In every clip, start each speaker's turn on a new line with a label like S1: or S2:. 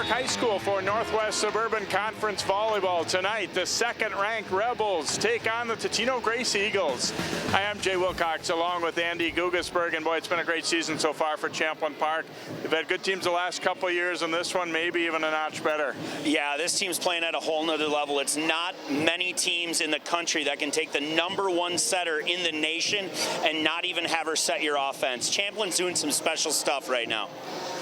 S1: Park High School for Northwest Suburban Conference Volleyball. Tonight, the second-ranked Rebels take on the Totino-Grace Eagles. I am Jay Wilcox along with Andy Gugasberg, and boy, it's been a great season so far for Champlin Park. They've had good teams the last couple of years, and this one maybe even a notch better.
S2: Yeah, this team's playing at a whole nother level. It's not many teams in the country that can take the #1 setter in the nation and not even have her set your offense. Champlin's doing some special stuff right now.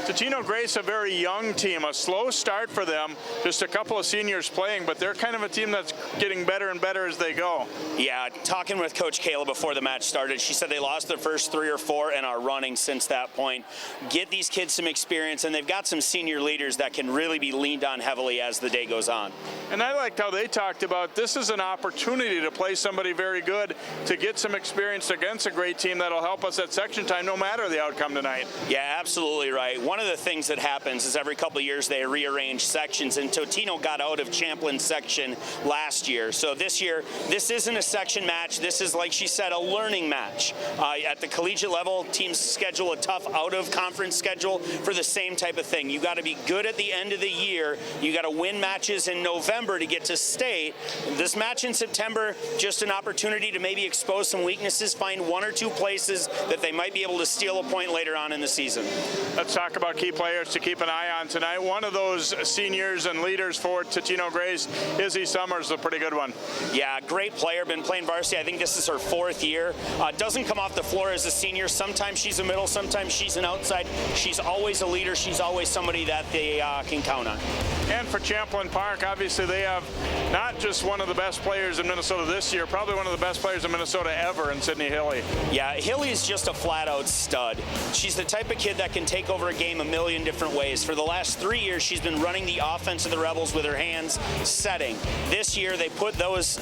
S1: Totino-Grace, a very young team, a slow start for them, just a couple of seniors playing, but they're kind of a team that's getting better and better as they go.
S2: Yeah, talking with Coach Kayla before the match started, she said they lost their first 3 or 4 and are running since that point. Get these kids some experience, and they've got some senior leaders that can really be leaned on heavily as the day goes on.
S1: And I liked how they talked about this is an opportunity to play somebody very good, to get some experience against a great team that'll help us at section time no matter the outcome tonight.
S2: Yeah, absolutely right. One of the things that happens is every couple of years they rearrange sections, and Totino got out of Champlin section last year. So this year, this isn't a section match. This is, like she said, a learning match. At the collegiate level, teams schedule a tough out-of-conference schedule for the same type of thing. You got to be good at the end of the year. You got to win matches in November to get to state. This match in September, just an opportunity to maybe expose some weaknesses, find 1 or 2 places that they might be able to steal a point later on in the season.
S1: Let's talk about key players to keep an eye on tonight. One of those seniors and leaders for Totino-Grace, Izzy Summers, a pretty good one.
S2: Yeah, great player, been playing varsity. I think this is her 4th year. Doesn't come off the floor as a senior. Sometimes she's a middle, sometimes she's an outside. She's always a leader. She's always somebody that they can count on.
S1: And for Champlin Park, obviously they have not just one of the best players in Minnesota this year, probably one of the best players in Minnesota ever in Sidney Hilly.
S2: Yeah, Hilly is just a flat-out stud. She's the type of kid that can take over a game a million different ways. For the last 3 years, she's been running the offense of the Rebels with her hands, setting. This year, they put those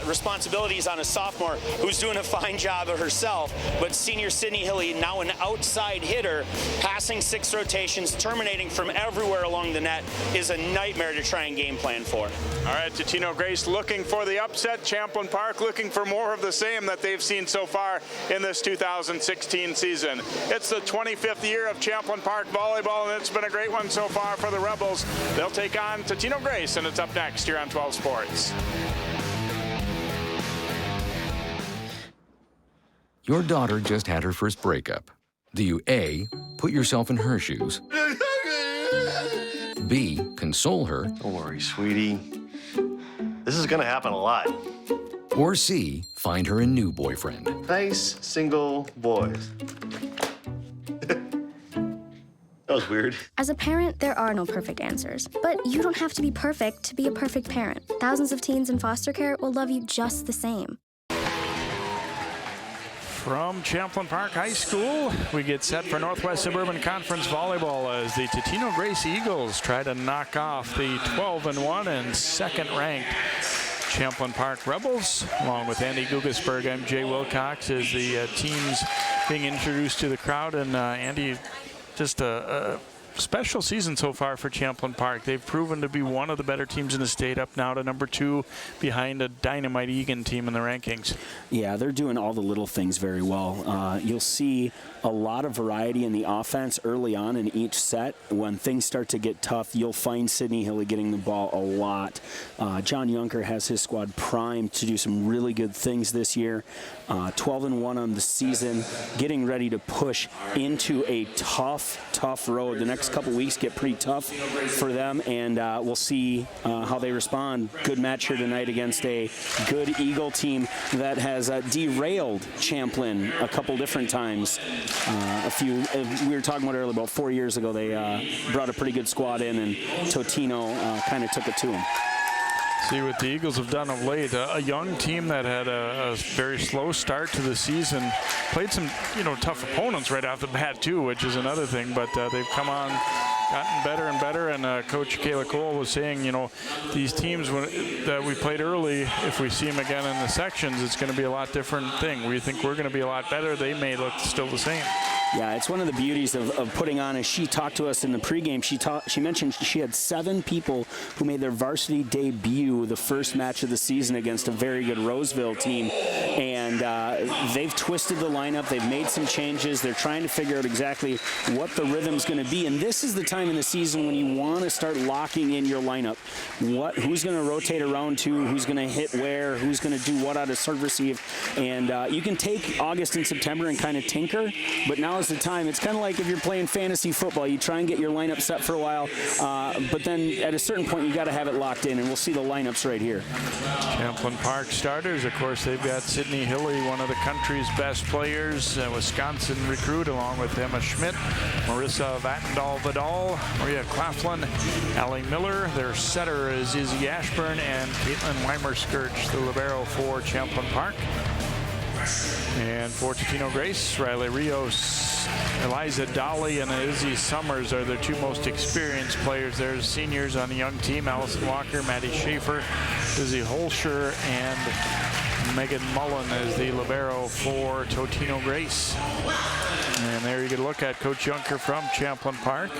S2: responsibilities on a sophomore who's doing a fine job of herself, but senior Sidney Hilly, now an outside hitter, passing 6 rotations, terminating from everywhere along the net, is a nightmare to try and game plan for.
S1: All right, Totino-Grace looking for the upset. Champlin Park looking for more of the same that they've seen so far in this 2016 season. It's the 25th year of Champlin Park volleyball, and it's been a great one so far for the Rebels. They'll take on Totino-Grace, and it's up next here on 12 Sports.
S3: Your daughter just had her first breakup. Do you A, put yourself in her shoes? B, console her?
S4: Don't worry, sweetie. This is gonna happen a lot.
S3: Or C, find her a new boyfriend?
S4: Nice, single boys. That was weird.
S5: As a parent, there are no perfect answers. But you don't have to be perfect to be a perfect parent. Thousands of teens in foster care will love you just the same.
S1: From Champlin Park High School, we get set for Northwest Suburban Conference Volleyball as the Totino-Grace Eagles try to knock off the 12-1 and second-ranked Champlin Park Rebels. Along with Andy Gugasberg, I'm Jay Wilcox as the teams being introduced to the crowd. And Andy, just a special season so far for Champlin Park. They've proven to be one of the better teams in the state, up now to #2 behind a dynamite Egan team in the rankings.
S6: Yeah, they're doing all the little things very well. You'll see a lot of variety in the offense early on in each set. When things start to get tough, you'll find Sidney Hilly getting the ball a lot. John Junker has his squad primed to do some really good things this year. 12-1 on the season, getting ready to push into a tough road. The next couple weeks get pretty tough for them, and we'll see how they respond. Good match here tonight against a good Eagle team that has derailed Champlin a couple different times. We were talking about earlier, about 4 years ago, they brought a pretty good squad in, and Totino kind of took it to them.
S1: See what the Eagles have done of late. A young team that had a very slow start to the season, played some tough opponents right off the bat too, which is another thing. But they've come on, gotten better and better. And Coach Kayla Cole was saying, these teams that we played early, if we see them again in the sections, it's going to be a lot different thing. We think we're going to be a lot better. They may look still the same.
S6: Yeah, it's one of the beauties of putting on. As she talked to us in the pregame, she mentioned she had 7 people who made their varsity debut the first match of the season against a very good Roseville team. And they've twisted the lineup. They've made some changes. They're trying to figure out exactly what the rhythm's going to be. And this is the time in the season when you want to start locking in your lineup. Who's going to rotate around to, who's going to hit where, who's going to do what out of serve receive. And you can take August and September and kind of tinker, but now is the time. It's kind of like if you're playing fantasy football. You try and get your lineup set for a while, but then at a certain point, you got to have it locked in, and we'll see the lineups right here.
S1: Champlin Park starters, of course, they've got Sidney Hilly, one of the country's best players, Wisconsin recruit, along with Emma Schmidt, Marissa Vattendahl-Vidal, Maria Claflin, Allie Miller. Their setter is Izzy Ashburn, and Caitlin Weimer-Skirch, the libero for Champlin Park. And for Totino-Grace, Riley Rios, Eliza Dolly, and Izzy Summers are their 2 most experienced players. There's seniors on the young team, Allison Walker, Maddie Schaefer, Izzy Holscher, and Megan Mullen as the libero for Totino-Grace. And there you can look at Coach Junker from Champlin Park.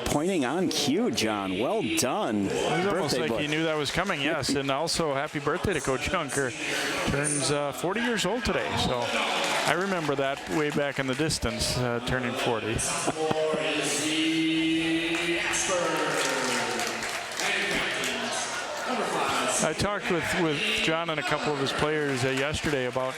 S6: Pointing on cue, John. Well done.
S1: It was almost like he knew that was coming, yes. And also, happy birthday to Coach Junker. Turns 40 years old today. So I remember that way back in the distance, turning 40. I talked with John and a couple of his players yesterday about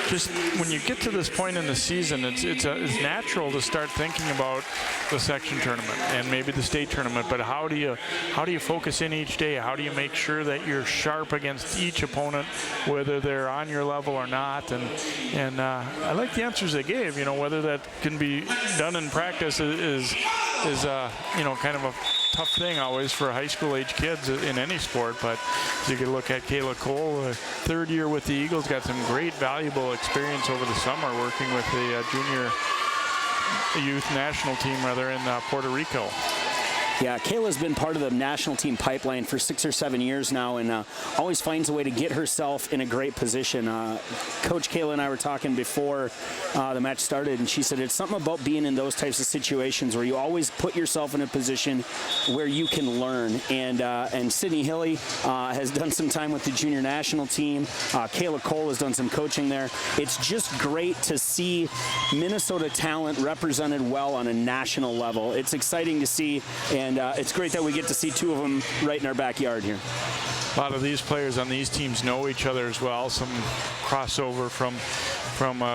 S1: just when you get to this point in the season, it's natural to start thinking about the section tournament and maybe the state tournament. But how do you focus in each day? How do you make sure that you're sharp against each opponent, whether they're on your level or not? And I like the answers they gave. You know, whether that can be done in practice is you know, kind of a tough thing always for high school age kids in any sport. But you can look at Kayla Cole, 3rd year with the Eagles, got some great valuable experience over the summer working with the junior youth national team in Puerto Rico.
S6: Yeah, Kayla's been part of the national team pipeline for 6 or 7 years now, and always finds a way to get herself in a great position. Coach Kayla and I were talking before the match started, and she said it's something about being in those types of situations where you always put yourself in a position where you can learn. And Sidney Hilly has done some time with the junior national team. Kayla Cole has done some coaching there. It's just great to see Minnesota talent represented well on a national level. It's exciting to see, and it's great that we get to see 2 of them right in our backyard here.
S1: A lot of these players on these teams know each other as well. Some crossover from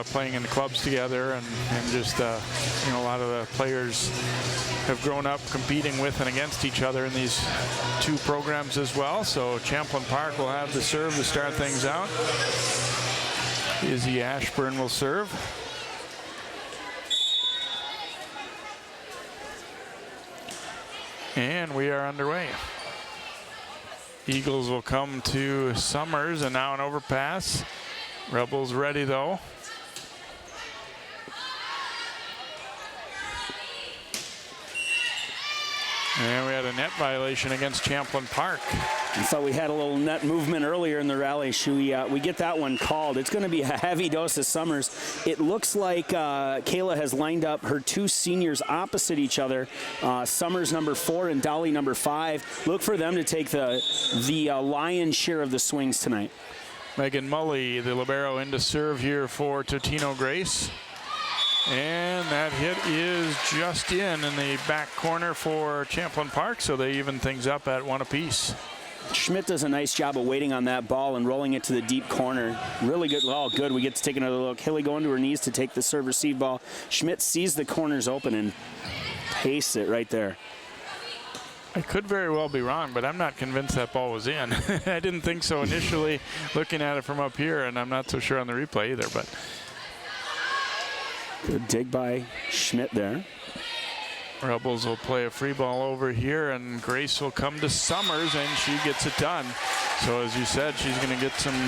S1: playing in the clubs together, and just you know, a lot of the players have grown up competing with and against each other in these 2 programs as well. So Champlin Park will have the serve to start things out. Izzy Ashburn will serve. And we are underway. Eagles will come to Summers, and now an overpass. Rebels ready though. And we had a net violation against Champlin Park.
S6: I thought we had a little net movement earlier in the rally. Should we get that one called? It's going to be a heavy dose of Summers. It looks like Kayla has lined up her 2 seniors opposite each other. Summers number 4 and Dolly number 5. Look for them to take the lion's share of the swings tonight.
S1: Megan Mully, the libero, into serve here for Totino-Grace. And that hit is just in the back corner for Champlin Park, so they even things up at 1 apiece.
S6: Schmidt does a nice job of waiting on that ball and rolling it to the deep corner. Really good. Oh, good. We get to take another look. Hilly going to her knees to take the serve receive ball. Schmidt sees the corners open and pastes it right there.
S1: I could very well be wrong, but I'm not convinced that ball was in. I didn't think so initially looking at it from up here, and I'm not so sure on the replay either. But
S6: good dig by Schmidt there.
S1: Rebels will play a free ball over here, and Grace will come to Summers, and she gets it done. So as you said, she's going to get some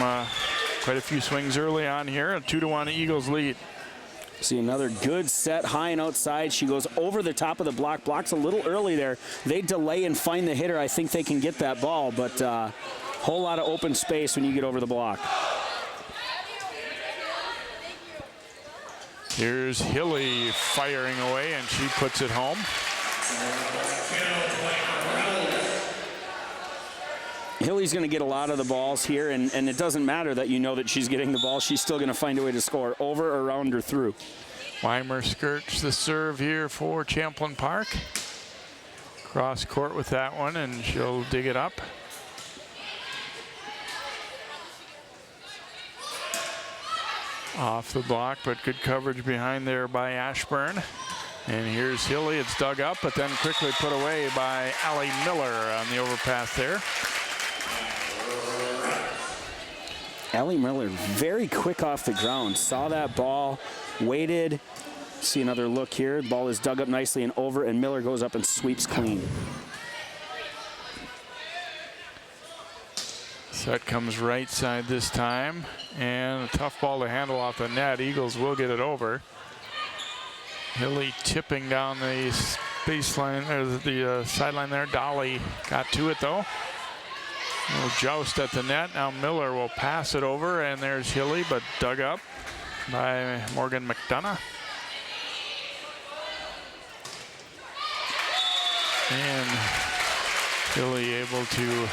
S1: quite a few swings early on here. A 2-1 Eagles lead.
S6: See another good set high and outside. She goes over the top of the block. Block's a little early there. They delay and find the hitter. I think they can get that ball, but whole lot of open space when you get over the block.
S1: Here's Hilly firing away, and she puts it home.
S6: Hilly's going to get a lot of the balls here, and it doesn't matter that you know that she's getting the ball. She's still going to find a way to score over, around, or through.
S1: Weimer skirts the serve here for Champlin Park. Cross court with that one, and she'll dig it up. Off the block, but good coverage behind there by Ashburn. And here's Hilly. It's dug up, but then quickly put away by Allie Miller on the overpass there.
S6: Allie Miller, very quick off the ground. Saw that ball, waited. See another look here. The ball is dug up nicely and over, and Miller goes up and sweeps clean.
S1: Set comes right side this time, and a tough ball to handle off the net. Eagles will get it over. Hilly tipping down the baseline, or the sideline there. Dolly got to it though. A little joust at the net. Now Miller will pass it over, and there's Hilly, but dug up by Morgan McDonough. And Hilly able to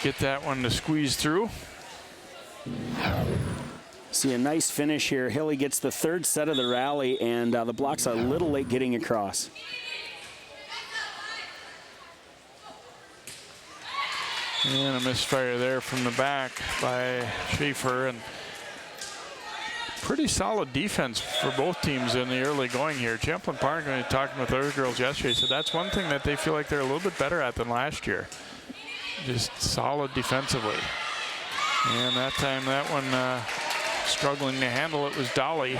S1: get that one to squeeze through.
S6: See a nice finish here. Hilly gets the third set of the rally, and the block's a little late getting across.
S1: And a misfire there from the back by Schaefer, and pretty solid defense for both teams in the early going here. Champlin Park, when talking with other girls yesterday, said that's one thing that they feel like they're a little bit better at than last year. Just solid defensively. And that time, that one struggling to handle it was Dolly.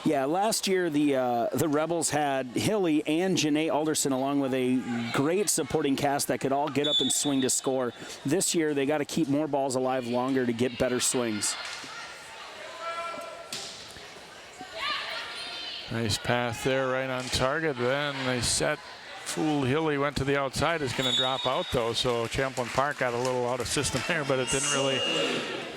S6: Yeah, last year the Rebels had Hilly and Janae Alderson along with a great supporting cast that could all get up and swing to score. This year they got to keep more balls alive longer to get better swings.
S1: Nice pass there, right on target. Then they set. Fool Hilly went to the outside, is going to drop out though, so Champlin Park got a little out of system there, but it didn't really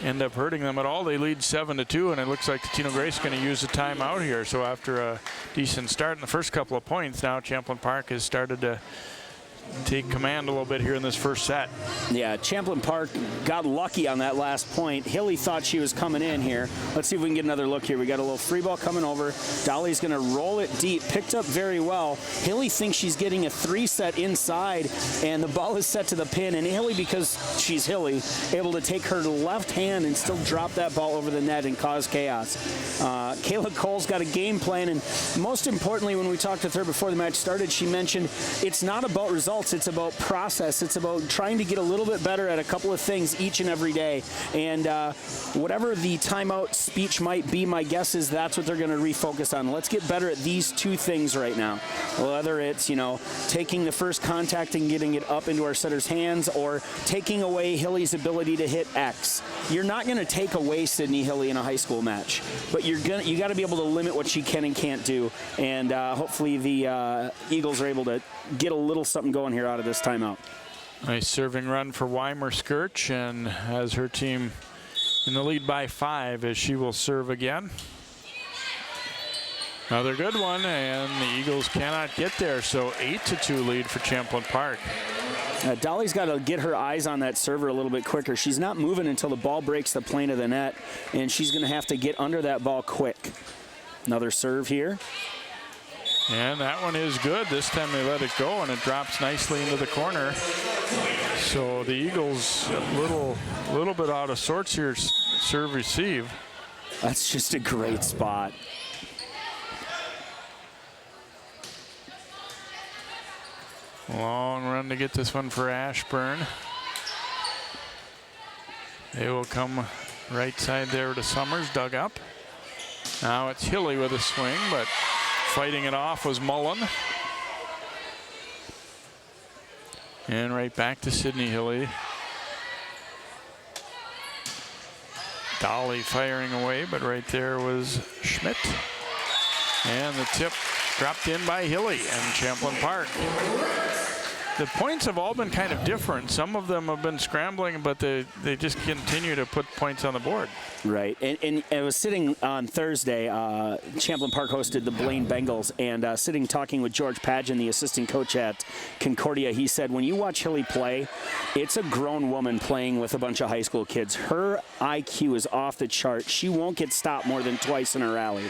S1: end up hurting them at all. They lead 7-2, and it looks like Totino-Grace is going to use a timeout here. So after a decent start in the first couple of points, now Champlin Park has started to take command a little bit here in this first set.
S6: Yeah, Champlin Park got lucky on that last point. Hilly thought she was coming in here. Let's see if we can get another look here. We got a little free ball coming over. Dolly's going to roll it deep. Picked up very well. Hilly thinks she's getting a 3-set inside, and the ball is set to the pin. And Hilly, because she's Hilly, able to take her left hand and still drop that ball over the net and cause chaos. Kayla Cole's got a game plan, and most importantly, when we talked with her before the match started, she mentioned it's not about results. It's about process. It's about trying to get a little bit better at a couple of things each and every day. And whatever the timeout speech might be, my guess is that's what they're going to refocus on. Let's get better at these two things right now. Whether it's, taking the first contact and getting it up into our setter's hands, or taking away Hilly's ability to hit X. You're not going to take away Sidney Hilly in a high school match, but you got to be able to limit what she can and can't do. And hopefully the Eagles are able to get a little something going here out of this timeout.
S1: Nice serving run for Weimer Skirch, and has her team in the lead by 5 as she will serve again. Another good one, and the Eagles cannot get there, so 8-2 lead for Champlin Park.
S6: Dolly's got to get her eyes on that server a little bit quicker. She's not moving until the ball breaks the plane of the net, and she's going to have to get under that ball quick. Another serve here.
S1: And that one is good. This time they let it go, and it drops nicely into the corner. So the Eagles a little bit out of sorts here, serve receive.
S6: That's just a great spot.
S1: Long run to get this one for Ashburn. They will come right side there to Summers, dug up. Now it's Hilly with a swing, but fighting it off was Mullen. And right back to Sidney Hilly. Dolly firing away, but right there was Schmidt. And the tip dropped in by Hilly, and Champlin Park the points have all been kind of different. Some of them have been scrambling, but they just continue to put points on the board.
S6: Right, and I was sitting on Thursday, Champlin Park hosted the Blaine Bengals, and sitting talking with George Padgett, the assistant coach at Concordia, he said, when you watch Hilly play, it's a grown woman playing with a bunch of high school kids. Her IQ is off the chart. She won't get stopped more than twice in a rally.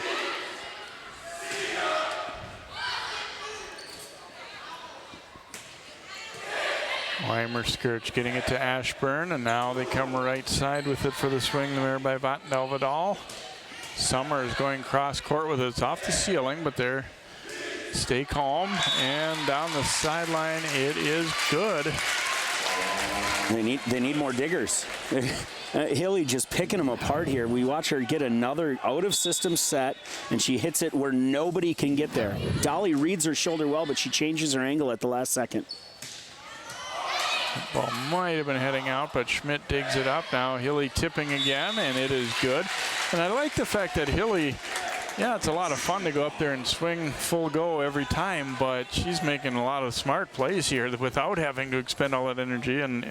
S1: Weimer-Skirch getting it to Ashburn, and now they come right side with it for the swing there by Vatndal-Vidal. Summers going cross court with it. It's off the ceiling, but they're stay calm, and down the sideline it is good.
S6: They need more diggers. Hilly just picking them apart here. We watch her get another out-of-system set, and she hits it where nobody can get there. Dolly reads her shoulder well, but she changes her angle at the last second.
S1: Ball might have been heading out, but Schmidt digs it up. Now Hilly tipping again, and it is good. And I like the fact that Hilly, yeah, it's a lot of fun to go up there and swing full go every time, but she's making a lot of smart plays here without having to expend all that energy and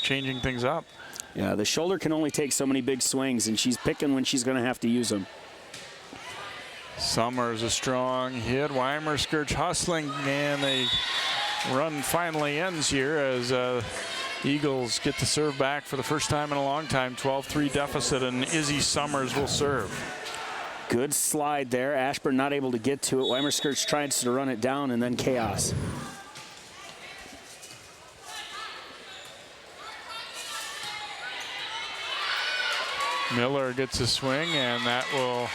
S1: changing things up.
S6: Yeah, the shoulder can only take so many big swings, and she's picking when she's going to have to use them.
S1: Summers a strong hit. Weimer-Skirch hustling, and they run finally ends here as Eagles get the serve back for the first time in a long time. 12-3 deficit, and Izzy Summers will serve.
S6: Good slide there. Ashburn not able to get to it. Weimer-Skirch tries to run it down, and then chaos.
S1: Miller gets a swing, and that will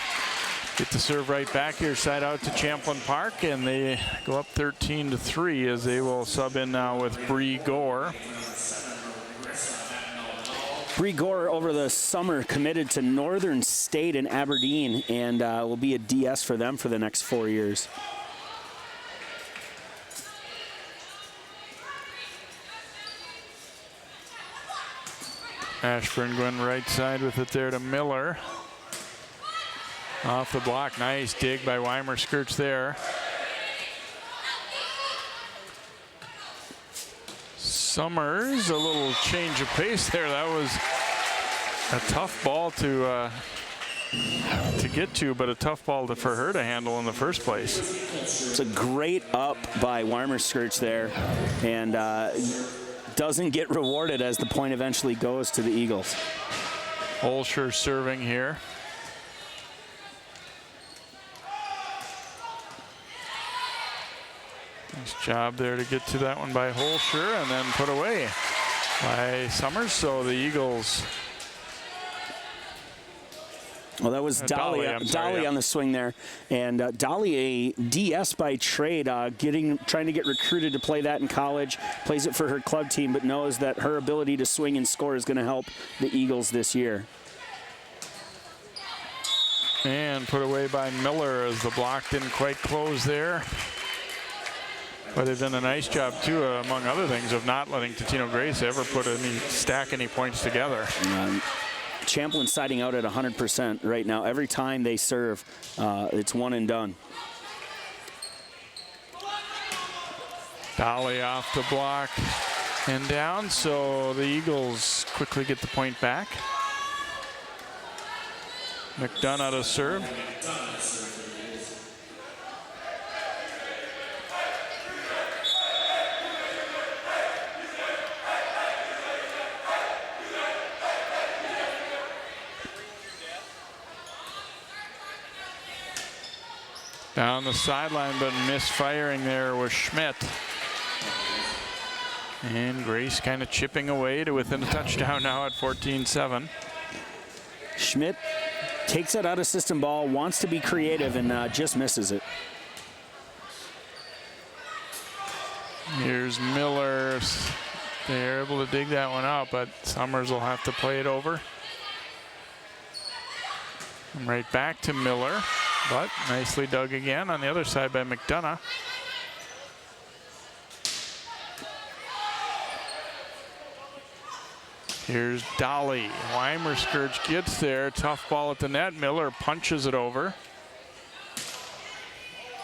S1: get the serve right back here, side out to Champlin Park, and they go up 13-3 as they will sub in now with Bree Gore.
S6: Bree Gore over the summer committed to Northern State in Aberdeen, and will be a DS for them for the next 4 years.
S1: Ashburn going right side with it there to Miller. Off the block, nice dig by Weimer-Skirch there. Summers, a little change of pace there. That was a tough ball to get to, but a tough ball for her to handle in the first place.
S6: It's a great up by Weimer-Skirch there, and doesn't get rewarded as the point eventually goes to the Eagles.
S1: Holscher serving here. Nice job there to get to that one by Holscher, and then put away by Summers. So the Eagles.
S6: Well, that was Dolly on the swing there, and Dolly, a DS by trade, trying to get recruited to play that in college, plays it for her club team, but knows that her ability to swing and score is going to help the Eagles this year.
S1: And put away by Miller as the block didn't quite close there. But they've done a nice job too, among other things, of not letting Totino-Grace ever stack any points together.
S6: Champlin siding out at 100% right now. Every time they serve, it's one and done.
S1: Dolly off the block and down, so the Eagles quickly get the point back. McDonough to serve. Down the sideline, but misfiring there was Schmidt. And Grace kind of chipping away to within a touchdown now at 14-7.
S6: Schmidt takes that out of system ball, wants to be creative, and just misses it.
S1: Here's Miller. They're able to dig that one out, but Summers will have to play it over. And right back to Miller. But nicely dug again on the other side by McDonough. Here's Dolly. Weimer-Skirch gets there. Tough ball at the net. Miller punches it over.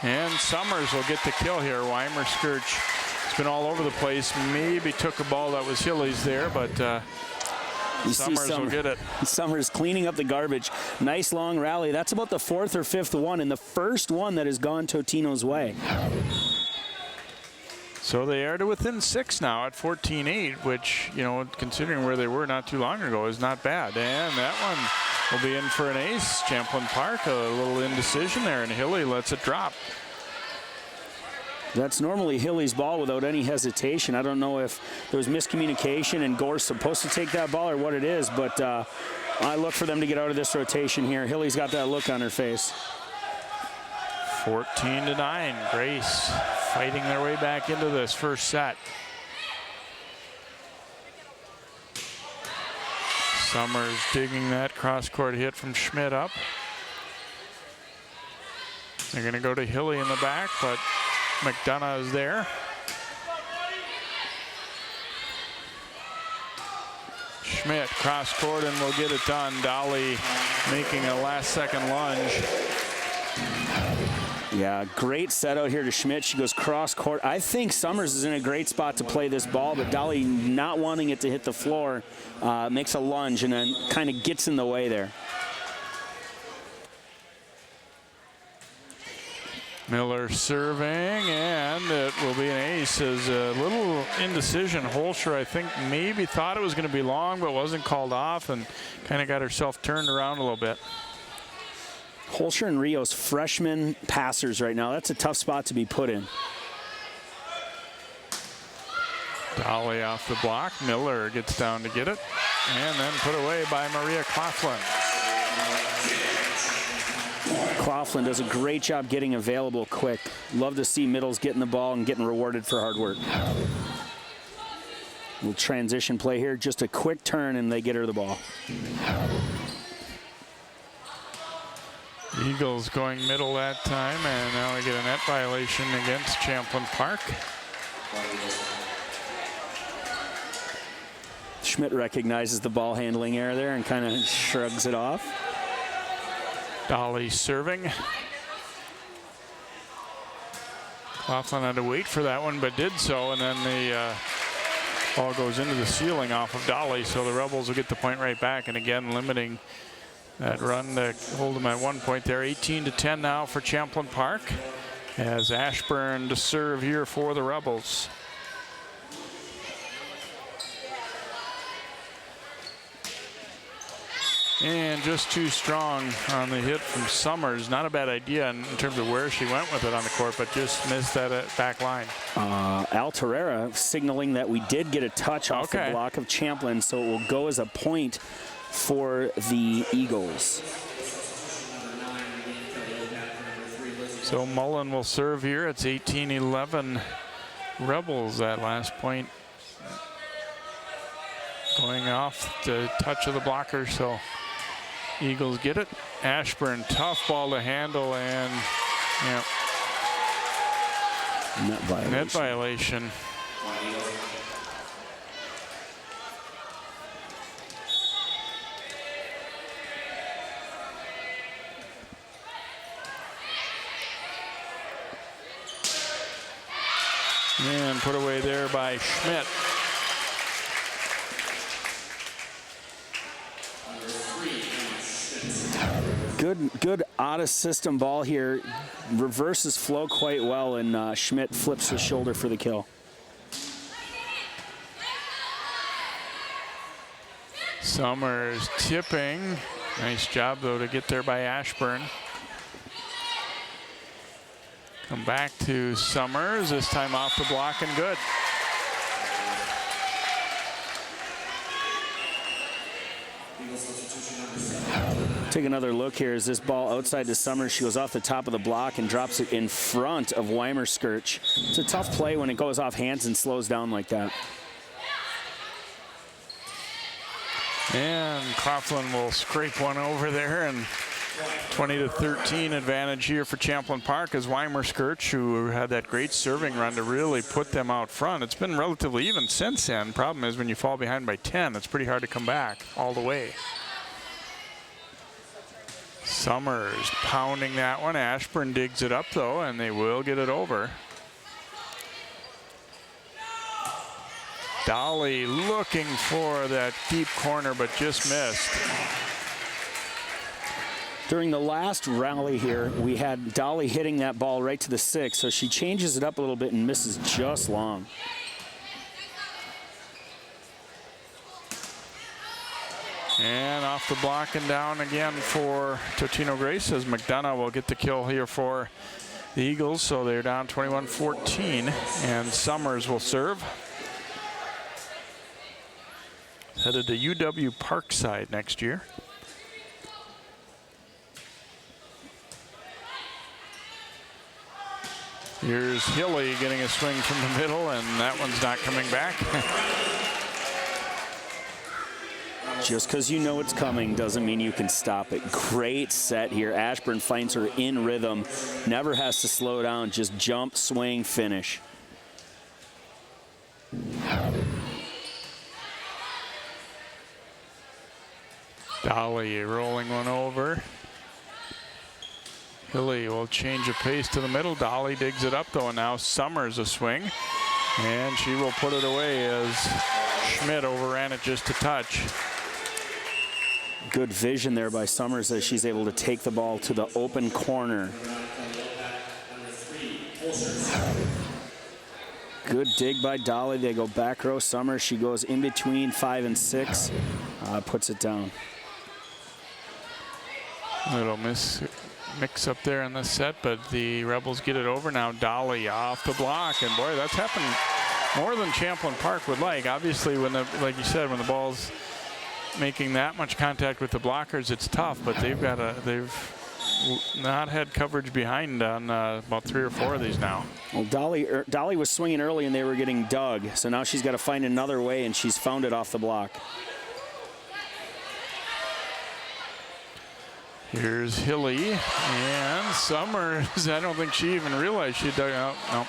S1: And Summers will get the kill here. Weimer-Skirch It's been all over the place. Maybe took a ball that was Hilly's there, but Summers will get it.
S6: Summers cleaning up the garbage. Nice long rally. That's about the 4th or 5th one, and the first one that has gone Totino's way.
S1: So they are to within 6 now at 14-8, which, you know, considering where they were not too long ago, is not bad. And that one will be in for an ace. Champlin Park, a little indecision there, and Hilly lets it drop.
S6: That's normally Hilly's ball without any hesitation. I don't know if there was miscommunication and Gore's supposed to take that ball or what it is, but I look for them to get out of this rotation here. Hilly's got that look on her face.
S1: 14-9. Grace fighting their way back into this first set. Summers digging that cross-court hit from Schmidt up. They're going to go to Hilly in the back, but McDonough is there. Schmidt cross court and will get it done. Dolly making a last-second lunge.
S6: Yeah, great set out here to Schmidt. She goes cross court. I think Summers is in a great spot to play this ball, but Dolly, not wanting it to hit the floor, makes a lunge and then kind of gets in the way there.
S1: Miller serving, and it will be an ace. As a little indecision. Holscher, I think, maybe thought it was going to be long, but wasn't called off, and kind of got herself turned around a little bit.
S6: Holscher and Rios, freshman passers right now. That's a tough spot to be put in.
S1: Dolly off the block. Miller gets down to get it, and then put away by Maria Coughlin.
S6: Coughlin does a great job getting available quick. Love to see middles getting the ball and getting rewarded for hard work. Little transition play here, just a quick turn and they get her the ball.
S1: Eagles going middle that time, and now we get a net violation against Champlin Park.
S6: Schmidt recognizes the ball handling error there and kind of shrugs it off.
S1: Dolly serving. Coughlin had to wait for that one, but did so, and then the ball goes into the ceiling off of Dolly, so the Rebels will get the point right back, and again limiting that run to hold them at 1 point there. 18-10 now for Champlin Park, as Ashburn to serve here for the Rebels. And just too strong on the hit from Summers. Not a bad idea in terms of where she went with it on the court, but just missed that back line.
S6: Altarera signaling that we did get a touch off the block of Champlin, so it will go as a point for the Eagles.
S1: So Mullen will serve here. It's 18-11 Rebels. That last point going off the touch of the blocker, so Eagles get it. Ashburn, tough ball to handle, and net violation. And put away there by Schmidt.
S6: Good out-of-system ball here. Reverses flow quite well, and Schmidt flips the shoulder for the kill.
S1: Summers tipping. Nice job, though, to get there by Ashburn. Come back to Summers, this time off the block and good.
S6: Take another look here as this ball outside to Summers. She goes off the top of the block and drops it in front of Weimer-Skirch. It's a tough play when it goes off hands and slows down like that.
S1: And Coughlin will scrape one over there, and 20-13 advantage here for Champlin Park as Weimer-Skirch, who had that great serving run to really put them out front. It's been relatively even since then. Problem is when you fall behind by 10, it's pretty hard to come back all the way. Summers pounding that one. Ashburn digs it up, though, and they will get it over. Dolly looking for that deep corner, but just missed.
S6: During the last rally here, we had Dolly hitting that ball right to the 6, so she changes it up a little bit and misses just long.
S1: And off the block and down again for Totino-Grace, as McDonough will get the kill here for the Eagles. So they're down 21-14, and Summers will serve. Headed to UW Parkside next year. Here's Hilly getting a swing from the middle, and that one's not coming back.
S6: Just because you know it's coming doesn't mean you can stop it. Great set here. Ashburn finds her in rhythm. Never has to slow down. Just jump, swing, finish.
S1: Dolly rolling one over. Hilly will change of pace to the middle. Dolly digs it up though, and now Summers a swing. And she will put it away as Schmidt overran it just a touch.
S6: Good vision there by Summers as she's able to take the ball to the open corner. Good dig by Dolly. They go back row. Summers, she goes in between 5 and 6, puts it down.
S1: Little mix up there in this set, but the Rebels get it over now. Dolly off the block, and boy, that's happened more than Champlin Park would like. Obviously, when the, like you said, when the ball's making that much contact with the blockers, it's tough, but they've not had coverage behind on about 3 or 4 of these now.
S6: Well, Dolly was swinging early and they were getting dug, so now she's got to find another way, and she's found it off the block.
S1: Here's Hilly, and Summers, I don't think she even realized she dug out. No.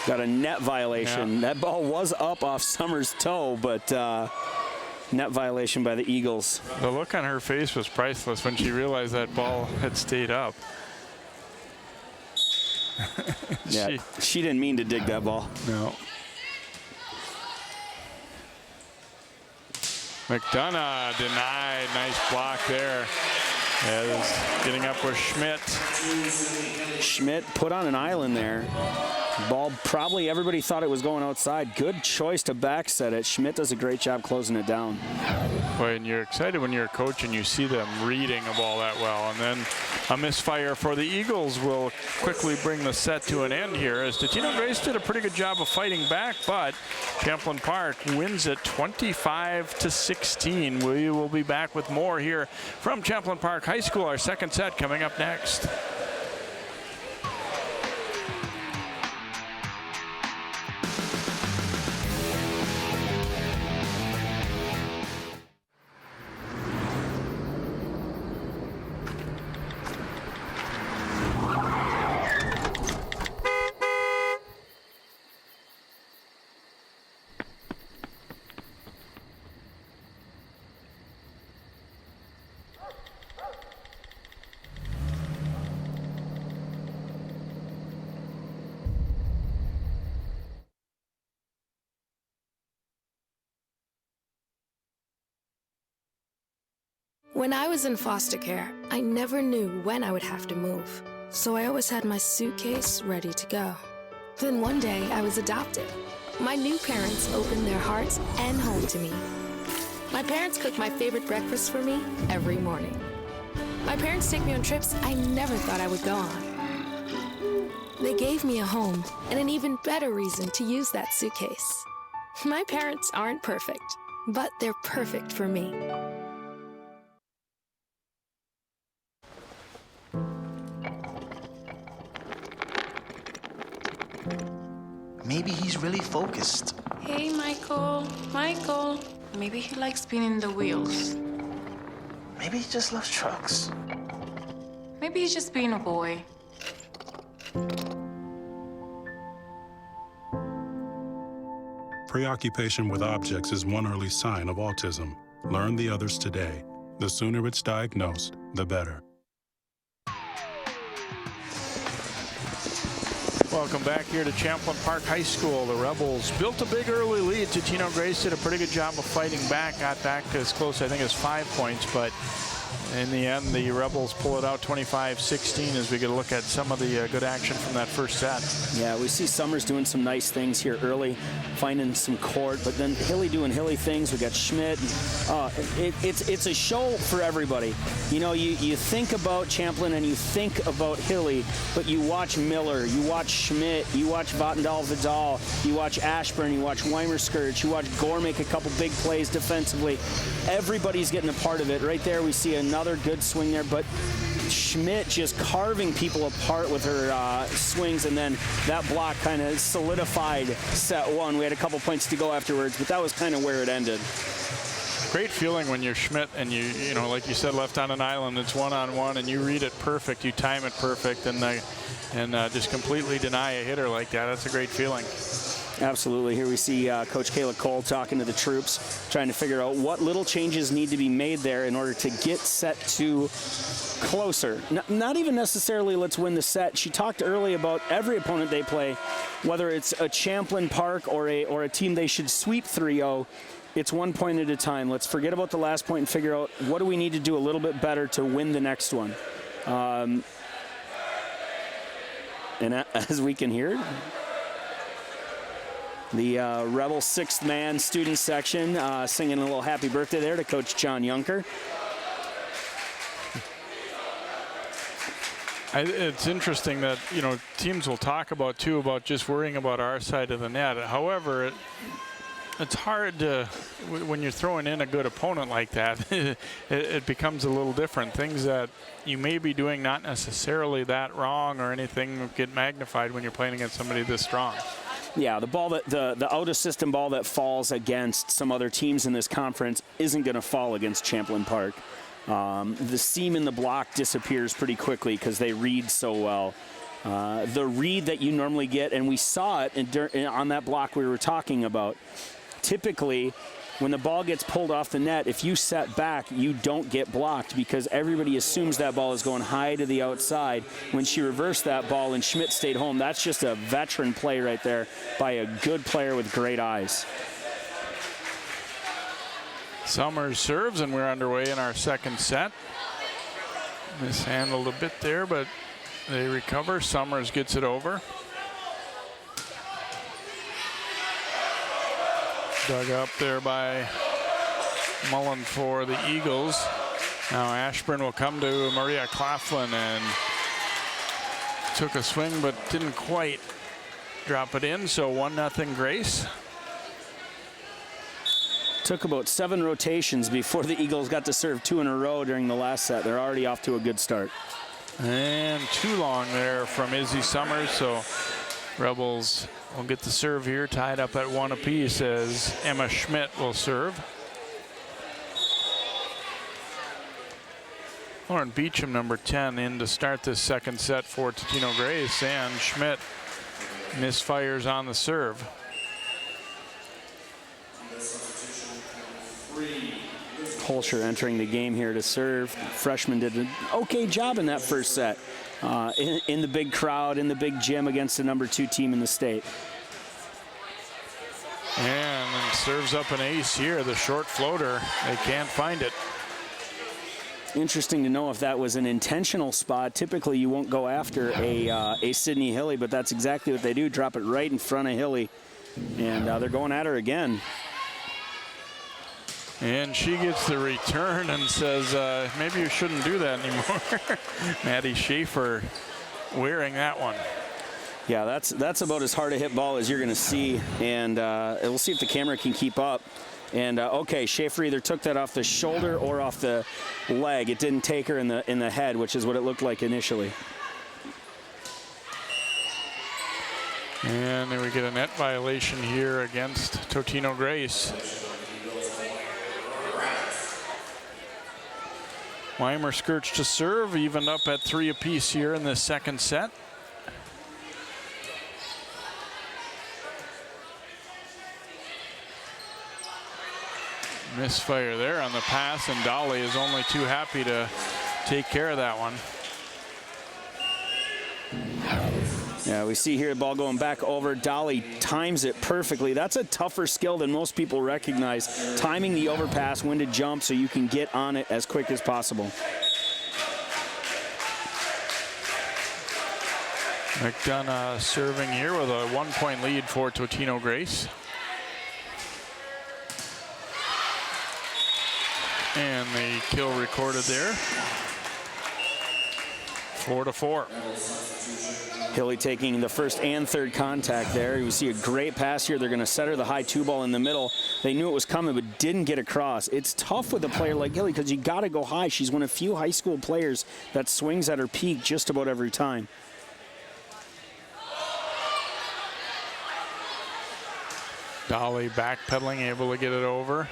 S6: Got a net violation.
S1: Yeah.
S6: That ball was up off Summers' toe, but net violation by the Eagles.
S1: The look on her face was priceless when she realized that ball had stayed up.
S6: Yeah, she didn't mean to dig that ball.
S1: No. McDonough denied. Nice block there. As getting up with Schmidt.
S6: Schmidt put on an island there. Ball, probably everybody thought it was going outside. Good choice to back set it. Schmidt does a great job closing it down.
S1: Boy, and you're excited when you're a coach and you see them reading a ball that well. And then a misfire for the Eagles will quickly bring the set to an end here, as Totino-Grace did a pretty good job of fighting back, but Champlin Park wins it 25-16. We will be back with more here from Champlin Park High School. Our second set coming up next.
S7: When I was in foster care, I never knew when I would have to move, so I always had my suitcase ready to go. Then one day, I was adopted. My new parents opened their hearts and home to me. My parents cook my favorite breakfast for me every morning. My parents take me on trips I never thought I would go on. They gave me a home and an even better reason to use that suitcase. My parents aren't perfect, but they're perfect for me.
S8: Maybe he's really focused.
S9: Hey, Michael. Michael. Maybe he likes spinning the wheels.
S8: Maybe he just loves trucks.
S9: Maybe he's just being a boy.
S10: Preoccupation with objects is one early sign of autism. Learn the others today. The sooner it's diagnosed, the better.
S1: Welcome back here to Champlin Park High School. The Rebels built a big early lead. Totino-Grace did a pretty good job of fighting back, got back as close, I think, as 5 points, but in the end, the Rebels pull it out 25-16 as we get a look at some of the good action from that first set.
S6: Yeah, we see Summers doing some nice things here early, finding some court, but then Hilly doing Hilly things. We got Schmidt. It's a show for everybody. You know, you think about Champlin and you think about Hilly, but you watch Miller, you watch Schmidt, you watch Vattendahl-Vidal, you watch Ashburn, you watch Weimer-Skirch, you watch Gore make a couple big plays defensively. Everybody's getting a part of it. Right there, we see another good swing there, but Schmidt just carving people apart with her swings, and then that block kind of solidified set one. We had a couple points to go afterwards, but that was kind of where it ended.
S1: Great feeling when you're Schmidt and you know, like you said, left on an island, it's one-on-one, and you read it perfect, you time it perfect, and just completely deny a hitter like that. That's a great feeling.
S6: Absolutely. Here we see Coach Kayla Cole talking to the troops, trying to figure out what little changes need to be made there in order to get set two closer. Not even necessarily let's win the set. She talked early about every opponent they play, whether it's a Champlin Park or a team they should sweep 3-0. It's 1 point at a time. Let's forget about the last point and figure out what do we need to do a little bit better to win the next one. And as we can hear, the Rebel sixth man student section singing a little happy birthday there to Coach John Junker.
S1: It's interesting that, you know, teams will talk about just worrying about our side of the net. However, it's hard to, when you're throwing in a good opponent like that, it becomes a little different. Things that you may be doing not necessarily that wrong or anything get magnified when you're playing against somebody this strong.
S6: Yeah, the ball that the out-of-system ball that falls against some other teams in this conference isn't going to fall against Champlin Park. The seam in the block disappears pretty quickly because they read so well. The read that you normally get, and we saw it on that block we were talking about, typically when the ball gets pulled off the net, if you set back, you don't get blocked because everybody assumes that ball is going high to the outside. When she reversed that ball and Schmidt stayed home, that's just a veteran play right there by a good player with great eyes.
S1: Summers serves, and we're underway in our second set. Mishandled a bit there, but they recover. Summers gets it over. Dug up there by Mullen for the Eagles. Now Ashburn will come to Maria Claflin and took a swing but didn't quite drop it in, so 1-0 Grace.
S6: Took about 7 rotations before the Eagles got to serve 2 in a row during the last set. They're already off to a good start.
S1: And too long there from Izzy Summers, so Rebels will get the serve here, tied up at 1 apiece as Emma Schmidt will serve. Lauren Beecham, number 10, in to start this second set for Totino-Grace, and Schmidt misfires on the serve.
S6: Holscher entering the game here to serve. Freshman did an okay job in that first set. In the big crowd, in the big gym against the number 2 team in the state.
S1: And serves up an ace here, the short floater. They can't find it.
S6: Interesting to know if that was an intentional spot. Typically you won't go after a Sidney Hilly, but that's exactly what they do. Drop it right in front of Hilly. And they're going at her again.
S1: And she gets the return and says, maybe you shouldn't do that anymore. Maddie Schaefer wearing that one.
S6: Yeah, that's about as hard a hit ball as you're going to see. And we'll see if the camera can keep up. And okay, Schaefer either took that off the shoulder or off the leg. It didn't take her in the head, which is what it looked like initially.
S1: And then we get a net violation here against Totino-Grace. Weimer-Skirch to serve, evened up at 3 apiece here in the second set. Misfire there on the pass, and Dolly is only too happy to take care of that one.
S6: Yeah, Yeah, we see here the ball going back over. Dolly times it perfectly. That's a tougher skill than most people recognize. Timing the overpass, when to jump so you can get on it as quick as possible.
S1: McDonough serving here with a 1-point lead for Totino-Grace. And the kill recorded there. 4-4.
S6: Hilly taking the first and third contact there. You see a great pass here. They're going to set her the high 2 ball in the middle. They knew it was coming, but didn't get across. It's tough with a player like Hilly because you got to go high. She's one of few high school players that swings at her peak just about every time.
S1: Dolly backpedaling, able to get it over.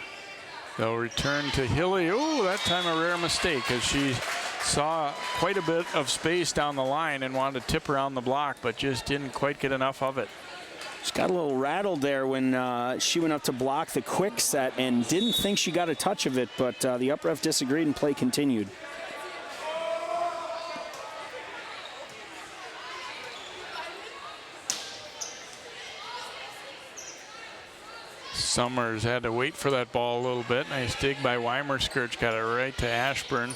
S1: They'll return to Hilly. Oh, that time a rare mistake as she saw quite a bit of space down the line and wanted to tip around the block, but just didn't quite get enough of it.
S6: She got a little rattled there when she went up to block the quick set and didn't think she got a touch of it, but the up ref disagreed and play continued.
S1: Summers had to wait for that ball a little bit. Nice dig by Weimerskirch, got it right to Ashburn.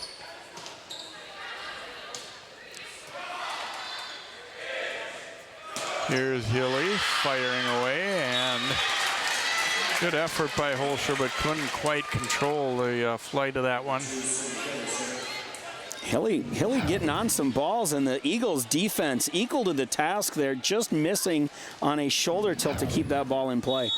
S1: Here's Hilly firing away, and good effort by Holscher, but couldn't quite control the flight of that one.
S6: Hilly getting on some balls, and the Eagles defense equal to the task there, just missing on a shoulder tilt to keep that ball in play.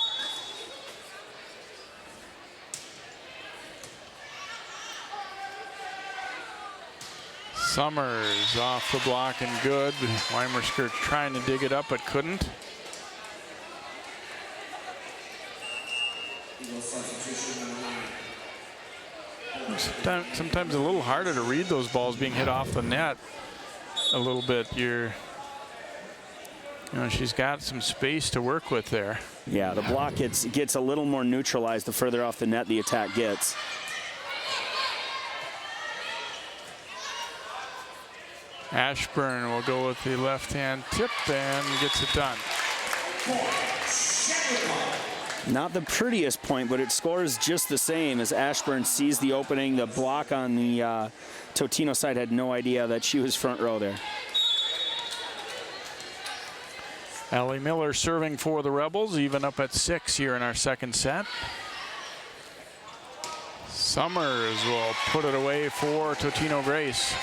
S1: Summers off the block and good. Weimerskirch trying to dig it up but couldn't. Sometimes a little harder to read those balls being hit off the net a little bit. You know, she's got some space to work with there.
S6: Yeah, the block gets a little more neutralized the further off the net the attack gets.
S1: Ashburn will go with the left-hand tip and gets it done.
S6: Not the prettiest point, but it scores just the same as Ashburn sees the opening. The block on the Totino side had no idea that she was front row there.
S1: Allie Miller serving for the Rebels, even up at 6 here in our second set. Summers will put it away for Totino-Grace.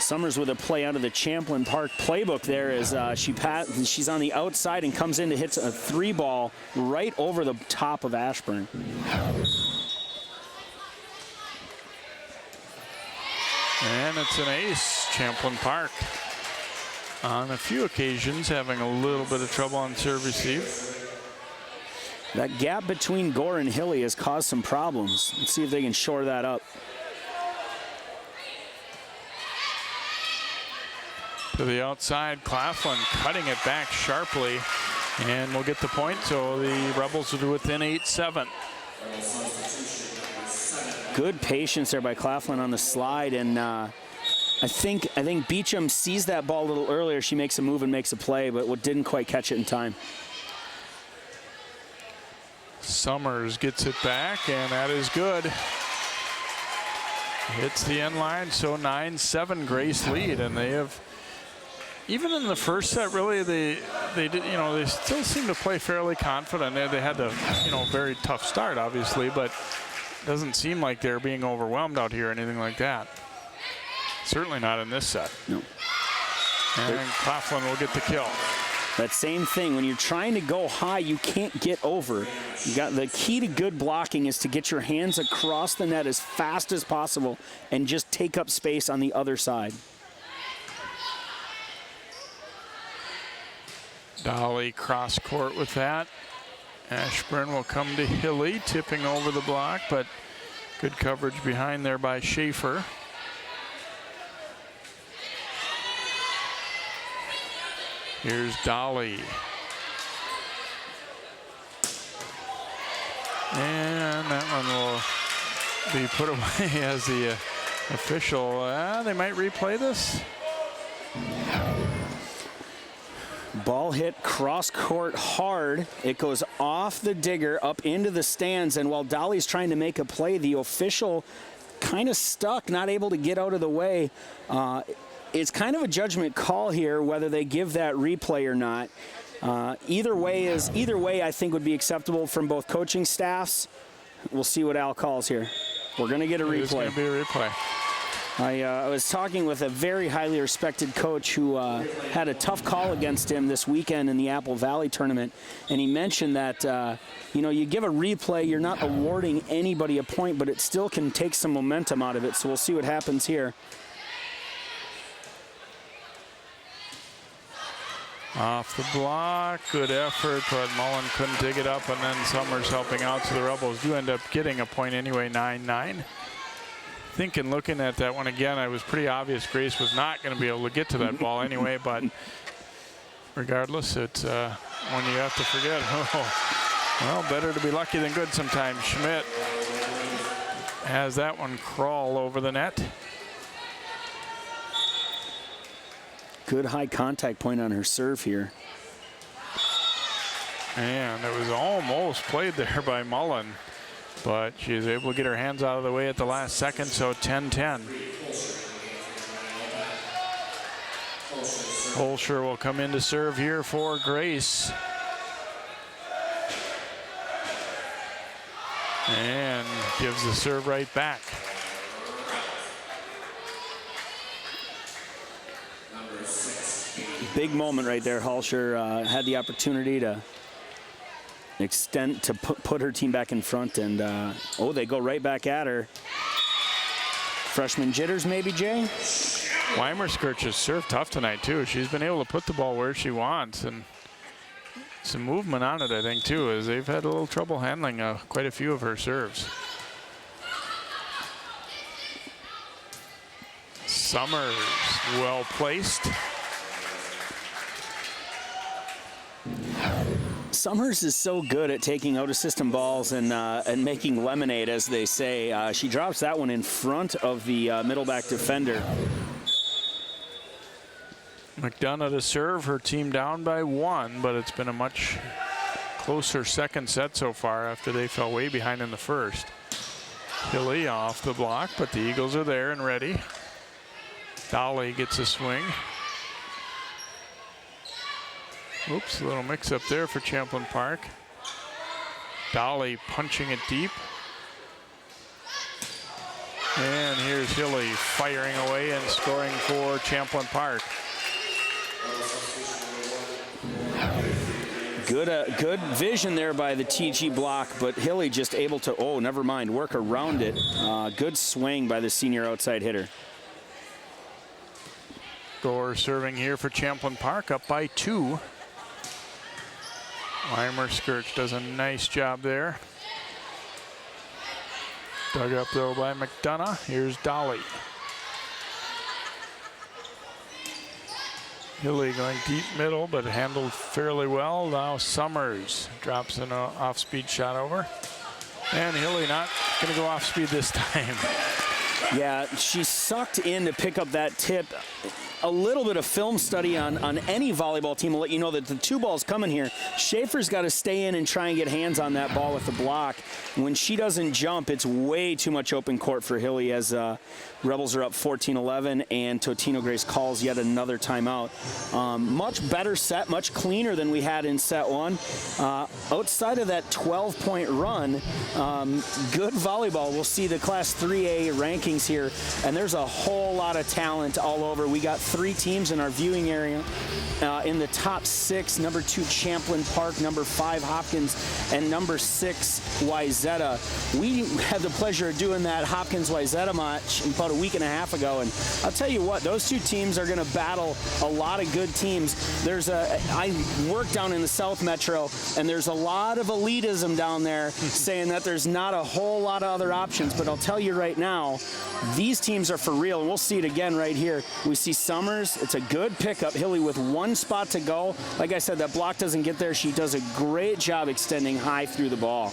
S6: Summers with a play out of the Champlin Park playbook there as she's on the outside and comes in to hit a 3 ball right over the top of Ashburn.
S1: And it's an ace, Champlin Park. On a few occasions having a little bit of trouble on serve receive.
S6: That gap between Gore and Hilly has caused some problems. Let's see if they can shore that up.
S1: To the outside, Claflin cutting it back sharply, and we'll get the point, so the Rebels will be within 8-7.
S6: Good patience there by Claflin on the slide, and I think Beecham sees that ball a little earlier. She makes a move and makes a play, but didn't quite catch it in time.
S1: Summers gets it back, and that is good. Hits the end line, so 9-7 Grace lead, and they have. Even in the first set, really, they did, you know, they still seem to play fairly confident. They had a, you know, very tough start, obviously, but it doesn't seem like they're being overwhelmed out here or anything like that. Certainly not in this set.
S6: No.
S1: And Claflin will get the kill.
S6: That same thing, when you're trying to go high, you can't get over. You got the key to good blocking is to get your hands across the net as fast as possible and just take up space on the other side.
S1: Dolly cross court with that. Ashburn will come to Hilly, tipping over the block, but good coverage behind there by Schaefer. Here's Dolly. And that one will be put away as the official. They might replay this.
S6: Ball hit cross court hard. It goes off the digger up into the stands, and while Dolly's trying to make a play, the official kind of stuck, not able to get out of the way. It's kind of a judgment call here whether they give that replay or not. Either way, I think would be acceptable from both coaching staffs. We'll see what Al calls here. We're going to get a replay.
S1: It's going to be a replay.
S6: I was talking with a very highly respected coach who had a tough call against him this weekend in the Apple Valley tournament, and he mentioned that you give a replay, you're not awarding anybody a point, but it still can take some momentum out of it. So we'll see what happens here.
S1: Off the block, good effort, but Mullen couldn't dig it up, and then Summers helping out, so the Rebels do end up getting a point anyway, 9-9. Thinking, looking at that one again, it was pretty obvious Grace was not going to be able to get to that ball anyway, but regardless, it's one you have to forget. Well, better to be lucky than good sometimes. Schmidt has that one crawl over the net.
S6: Good high contact point on her serve here.
S1: And it was almost played there by Mullen, but she is able to get her hands out of the way at the last second, so 10-10. Holscher will come in to serve here for Grace. And gives the serve right back.
S6: Big moment right there. Holscher had the opportunity to extend to put her team back in front, and they go right back at her. Freshman jitters maybe, Jay?
S1: Weimerskirch has served tough tonight too. She's been able to put the ball where she wants, and some movement on it, I think, too, as they've had a little trouble handling quite a few of her serves. Summers well placed.
S6: Summers is so good at taking out-of-system balls and making lemonade, as they say. She drops that one in front of the middle back defender.
S1: McDonough to serve, her team down by 1, but it's been a much closer second set so far after they fell way behind in the first. Hilly off the block, but the Eagles are there and ready. Dolly gets a swing. Oops, a little mix-up there for Champlin Park. Dolly punching it deep. And here's Hilly firing away and scoring for Champlin Park.
S6: Good vision there by the TG block, but Hilly just able to, never mind, work around it. Good swing by the senior outside hitter.
S1: Gore serving here for Champlin Park, up by 2. Weimerskirch does a nice job there. Dug up though by McDonough. Here's Dolly. Hilly going deep middle, but handled fairly well. Now Summers drops an off-speed shot over. And Hilly not going to go off-speed this time.
S6: Yeah, she sucked in to pick up that tip. A little bit of film study on any volleyball team will let you know that the 2 balls coming here, Schaefer's got to stay in and try and get hands on that ball with the block. When she doesn't jump, it's way too much open court for Hilly, as Rebels are up 14-11, and Totino-Grace calls yet another timeout. Much better set, much cleaner than we had in set 1. Outside of that 12-point run, good volleyball. We'll see the Class 3A rankings here, and there's a whole lot of talent all over. We got 3 teams in our viewing area. In the top 6, number 2 Champlin Park, number 5 Hopkins, and number 6 Wayzata. We had the pleasure of doing that Hopkins-Wayzata match about a week and a half ago, and I'll tell you what, those 2 teams are going to battle a lot of good teams. I work down in the South Metro, and there's a lot of elitism down there saying that there's not a whole lot of other options, but I'll tell you right now, these teams are for real, and we'll see it again right here. We see Summers. It's a good pickup. Hilly with 1 spot to go. Like I said, that block doesn't get there. She does a great job extending high through the ball.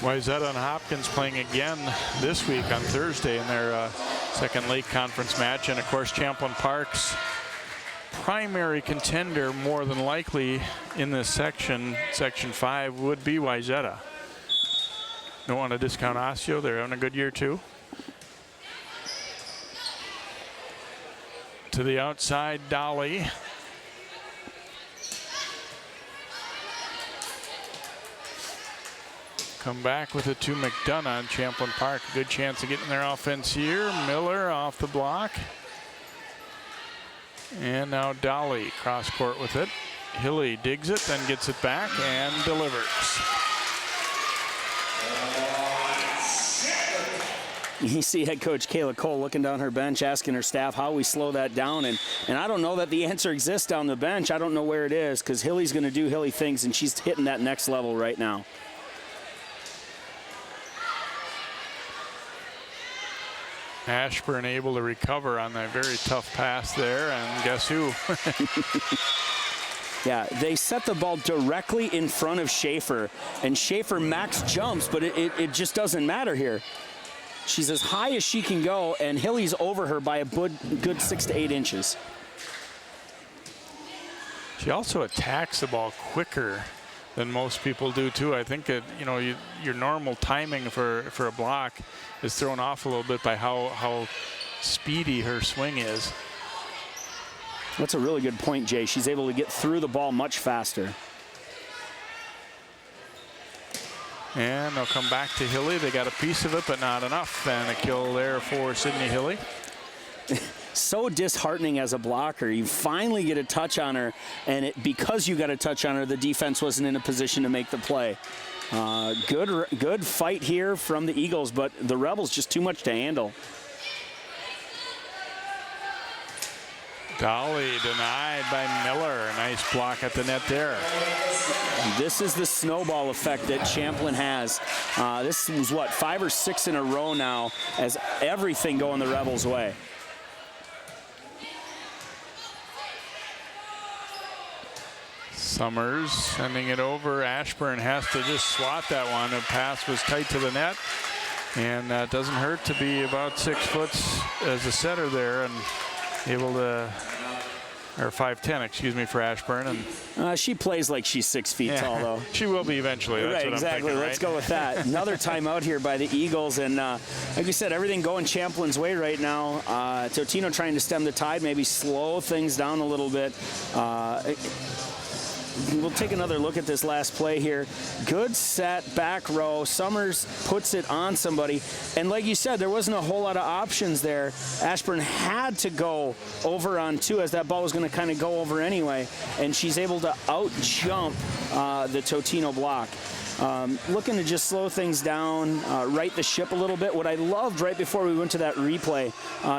S1: Wayzata and Hopkins playing again this week on Thursday in their second Lake Conference match. And of course, Champlin Park's primary contender, more than likely, in this section, Section 5, would be Wayzata. Don't want to discount Osseo. They're having a good year, too. To the outside, Dolly. Come back with it to McDonough on Champlin Park. A good chance of getting their offense here. Miller off the block. And now Dolly cross court with it. Hilly digs it, then gets it back and delivers.
S6: You see head coach Kayla Cole looking down her bench, asking her staff how we slow that down. And I don't know that the answer exists down the bench. I don't know where it is, because Hilly's going to do Hilly things, and she's hitting that next level right now.
S1: Ashburn able to recover on that very tough pass there, and guess who?
S6: Yeah, they set the ball directly in front of Schaefer, and Schaefer max jumps, but it just doesn't matter here. She's as high as she can go, and Hilly's over her by a good 6 to 8 inches.
S1: She also attacks the ball quicker than most people do too. I think that, you know, your normal timing for a block is thrown off a little bit by how speedy her swing is.
S6: That's a really good point, Jay. She's able to get through the ball much faster.
S1: And they'll come back to Hilly. They got a piece of it, but not enough. And a kill there for Sidney Hilly.
S6: So disheartening as a blocker. You finally get a touch on her, and because you got a touch on her, the defense wasn't in a position to make the play. Good fight here from the Eagles, but the Rebels just too much to handle.
S1: Dolly denied by Miller. Nice block at the net there.
S6: This is the snowball effect that Champlin has. This was, what, 5 or 6 in a row now as everything going the Rebels' way.
S1: Summers sending it over. Ashburn has to just swat that one. The pass was tight to the net. And that doesn't hurt to be about 6 foot as a setter there and able to, or 5'10", excuse me, for Ashburn. And
S6: she plays like she's 6 feet tall, though.
S1: She will be eventually. That's
S6: right,
S1: what
S6: exactly.
S1: I'm thinking,
S6: Let's go with that. Another timeout here by the Eagles. And like we said, everything going Champlin's way right now. Totino trying to stem the tide, maybe slow things down a little bit. We'll take another look at this last play here. Good set, back row. Summers puts it on somebody. And like you said, there wasn't a whole lot of options there. Ashburn had to go over on 2 as that ball was going to kind of go over anyway. And she's able to out-jump the Totino block. Looking to just slow things down, right the ship a little bit. What I loved right before we went to that replay,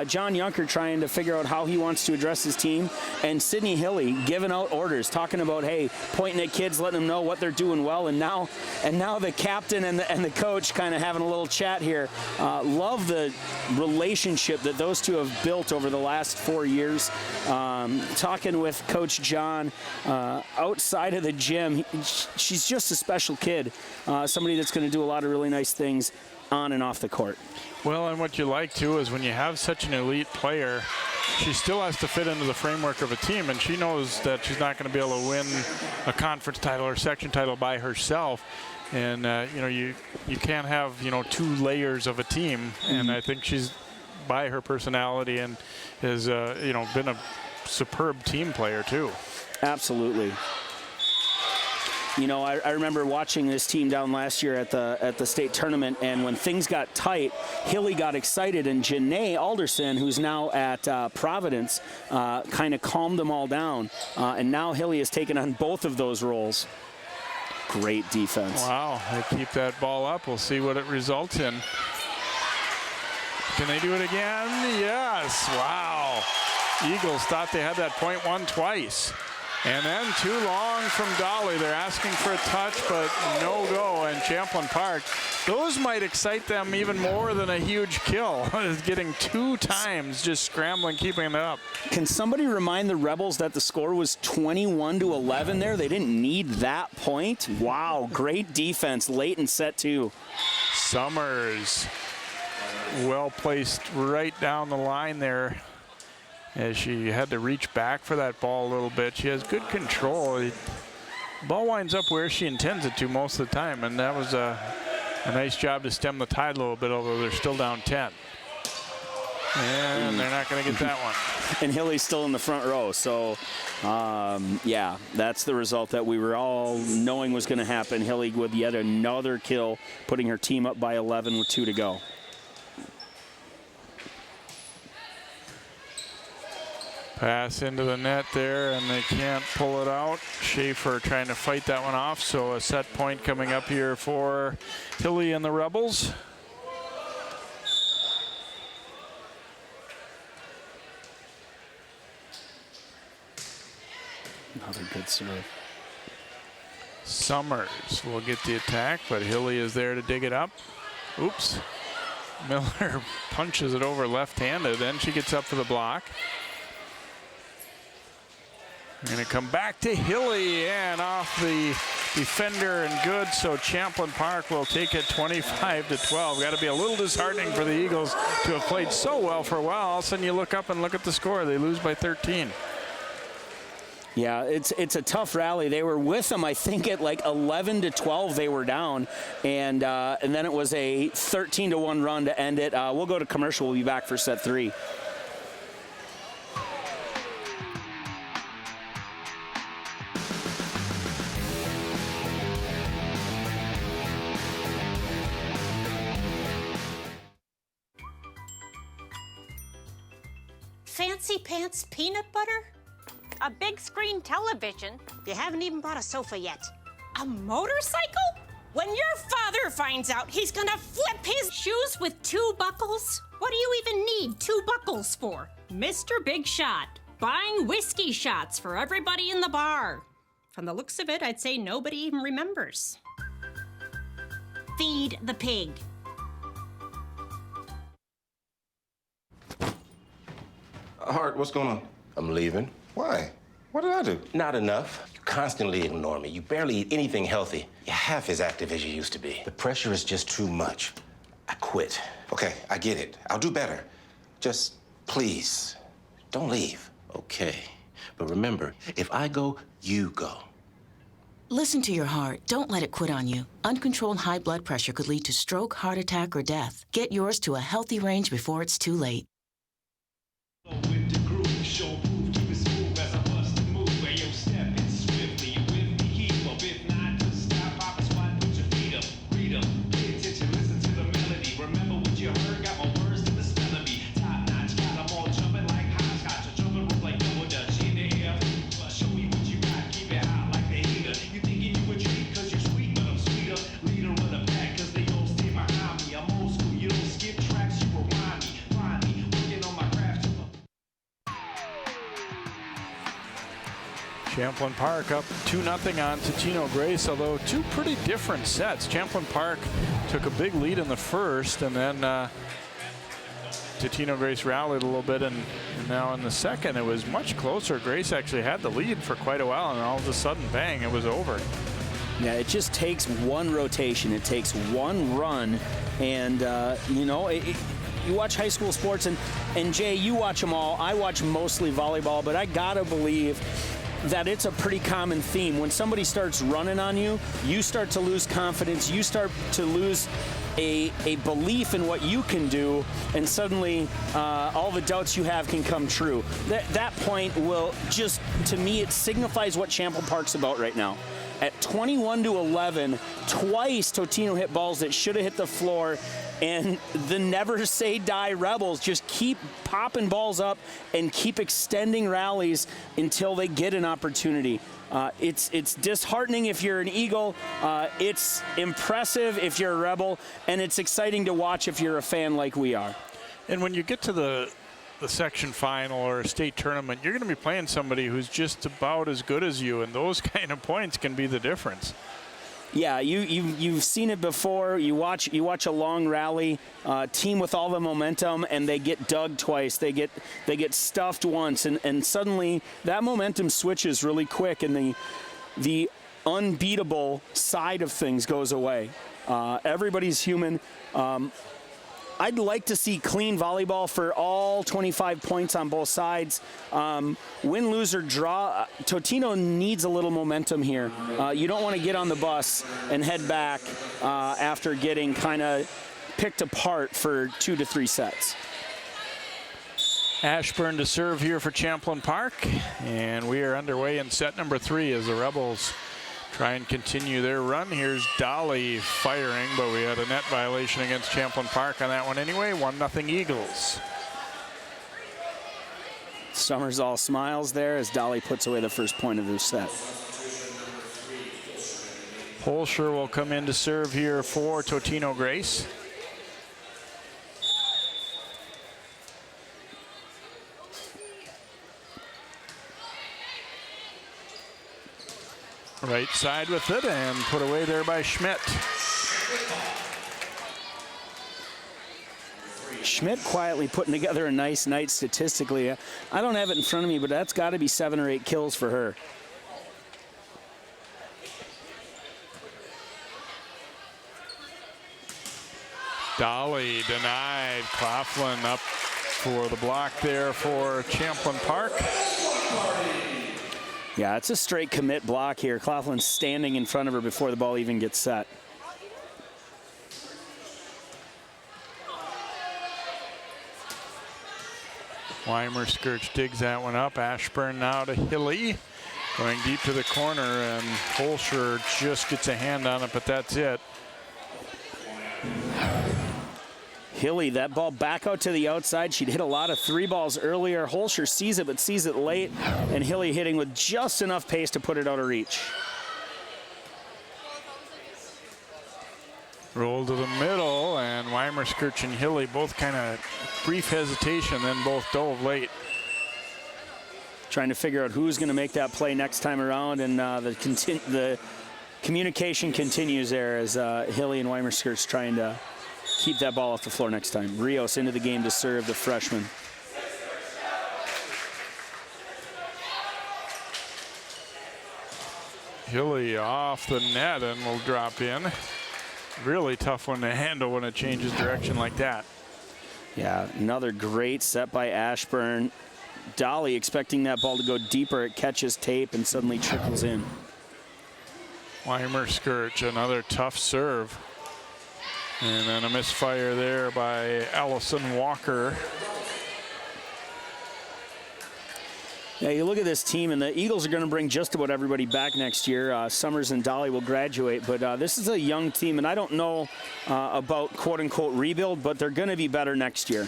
S6: John Yunker trying to figure out how he wants to address his team, and Sidney Hilly giving out orders, talking about, hey, pointing at kids, letting them know what they're doing well, and now the captain and the coach kind of having a little chat here. Love the relationship that those two have built over the last 4 years. Talking with Coach John outside of the gym, she's just a special kid. Somebody that's going to do a lot of really nice things on and off the court.
S1: Well, and what you like, too, is when you have such an elite player, she still has to fit into the framework of a team, and she knows that she's not going to be able to win a conference title or section title by herself. And, you know, you can't have, you know, 2 layers of a team. And I think she's, by her personality, and has, you know, been a superb team player, too.
S6: Absolutely. You know, I remember watching this team down last year at the state tournament, and when things got tight, Hilly got excited, and Janae Alderson, who's now at Providence, kind of calmed them all down. And now Hilly has taken on both of those roles. Great defense.
S1: Wow, they keep that ball up. We'll see what it results in. Can they do it again? Yes, wow. Eagles thought they had that point won twice. And then too long from Dolly. They're asking for a touch, but no go. And Champlin Park, those might excite them even more than a huge kill. Getting 2 times, just scrambling, keeping it up.
S6: Can somebody remind the Rebels that the score was 21-11 there? They didn't need that point. Wow, great defense late in set 2.
S1: Summers, well placed right down the line there. as she had to reach back for that ball a little bit. She has good control. The ball winds up where she intends it to most of the time, and that was a nice job to stem the tide a little bit, although they're still down 10. And they're not going to get that one.
S6: And Hilly's still in the front row. So, yeah, that's the result that we were all knowing was going to happen. Hilly with yet another kill, putting her team up by 11 with 2 to go.
S1: Pass into the net there, and they can't pull it out. Schaefer trying to fight that one off, so a set point coming up here for Hilly and the Rebels.
S6: Another good serve.
S1: Summers will get the attack, but Hilly is there to dig it up. Oops. Miller punches it over left-handed, then she gets up for the block. We're going to come back to Hilly and off the defender and good, so Champlin Park will take it 25-12. Got to be a little disheartening for the Eagles to have played so well for a while. All of a sudden you look up and look at the score. They lose by 13.
S6: Yeah, it's a tough rally. They were with them, I think, at like 11-12 they were down, and then it was a 13-1 run to end it. We'll go to commercial. We'll be back for set 3.
S11: Fancy pants peanut butter? A big screen television? You haven't even bought a sofa yet. A motorcycle? When your father finds out, he's gonna flip his shoes with 2 buckles? What do you even need 2 buckles for? Mr. Big Shot, buying whiskey shots for everybody in the bar. From the looks of it, I'd say nobody even remembers. Feed the pig.
S12: Hart, what's going on?
S13: I'm leaving.
S12: Why? What did I do?
S13: Not enough. You constantly ignore me. You barely eat anything healthy. You're half as active as you used to be. The pressure is just too much. I quit.
S12: Okay, I get it. I'll do better. Just please, don't leave.
S13: Okay. But remember, if I go, you go.
S14: Listen to your heart. Don't let it quit on you. Uncontrolled high blood pressure could lead to stroke, heart attack, or death. Get yours to a healthy range before it's too late.
S1: Champlin Park up 2-0 on Totino-Grace, although 2 pretty different sets. Champlin Park took a big lead in the first, and then Totino-Grace rallied a little bit, and now in the second it was much closer. Grace actually had the lead for quite a while, and all of a sudden, bang, it was over.
S6: Yeah, it just takes one rotation. It takes one run, and you know, you watch high school sports, and Jay, you watch them all. I watch mostly volleyball, but I gotta believe that it's a pretty common theme. When somebody starts running on you, you start to lose confidence, you start to lose a belief in what you can do, and suddenly all the doubts you have can come true. That point will just, to me, it signifies what Champlin Park's about right now. At 21-11, twice Totino hit balls that should have hit the floor, and the never say die Rebels just keep popping balls up and keep extending rallies until they get an opportunity. It's disheartening if you're an Eagle. It's impressive if you're a Rebel, and it's exciting to watch if you're a fan like we are.
S1: And when you get to the section final or a state tournament, you're going to be playing somebody who's just about as good as you, and those kind of points can be the difference.
S6: Yeah, you've seen it before. You watch a long rally, team with all the momentum, and they get dug twice. They get stuffed once, and suddenly that momentum switches really quick, and the unbeatable side of things goes away. Everybody's human. I'd like to see clean volleyball for all 25 points on both sides. Win, lose, or draw, Totino needs a little momentum here. You don't want to get on the bus and head back after getting kind of picked apart for 2 to 3 sets.
S1: Ashburn to serve here for Champlin Park, and we are underway in set number 3 as the Rebels try and continue their run. Here's Dolly firing, but we had a net violation against Champlin Park on that one anyway. 1-0 Eagles.
S6: Summers all smiles there as Dolly puts away the first point of the set.
S1: Holscher will come in to serve here for Totino-Grace. Right side with it and put away there by Schmidt.
S6: Schmidt quietly putting together a nice night statistically. I don't have it in front of me, but that's got to be 7 or 8 kills for her.
S1: Dolly denied. Claflin up for the block there for Champlin Park.
S6: Yeah, it's a straight commit block here. Claflin's standing in front of her before the ball even gets set.
S1: Weimer-Skirch digs that one up. Ashburn now to Hilly. Going deep to the corner, and Holscher just gets a hand on it, but that's it.
S6: Hilly, that ball back out to the outside. She'd hit a lot of 3 balls earlier. Holscher sees it, but sees it late. And Hilly hitting with just enough pace to put it out of reach.
S1: Roll to the middle, and Weimer-Skirch and Hilly both kind of brief hesitation, then both dove late.
S6: Trying to figure out who's going to make that play next time around, and the communication continues there as Hilly and Weimer-Skirch trying to keep that ball off the floor next time. Rios into the game to serve, the freshman.
S1: Hilly off the net and will drop in. Really tough one to handle when it changes direction like that.
S6: Yeah, another great set by Ashburn. Dolly expecting that ball to go deeper. It catches tape and suddenly trickles in.
S1: Weimer-Skirch, another tough serve. And then a misfire there by Allison Walker.
S6: Yeah, you look at this team, and the Eagles are going to bring just about everybody back next year. Summers and Dolly will graduate, but this is a young team, and I don't know about quote-unquote rebuild, but they're going to be better next year.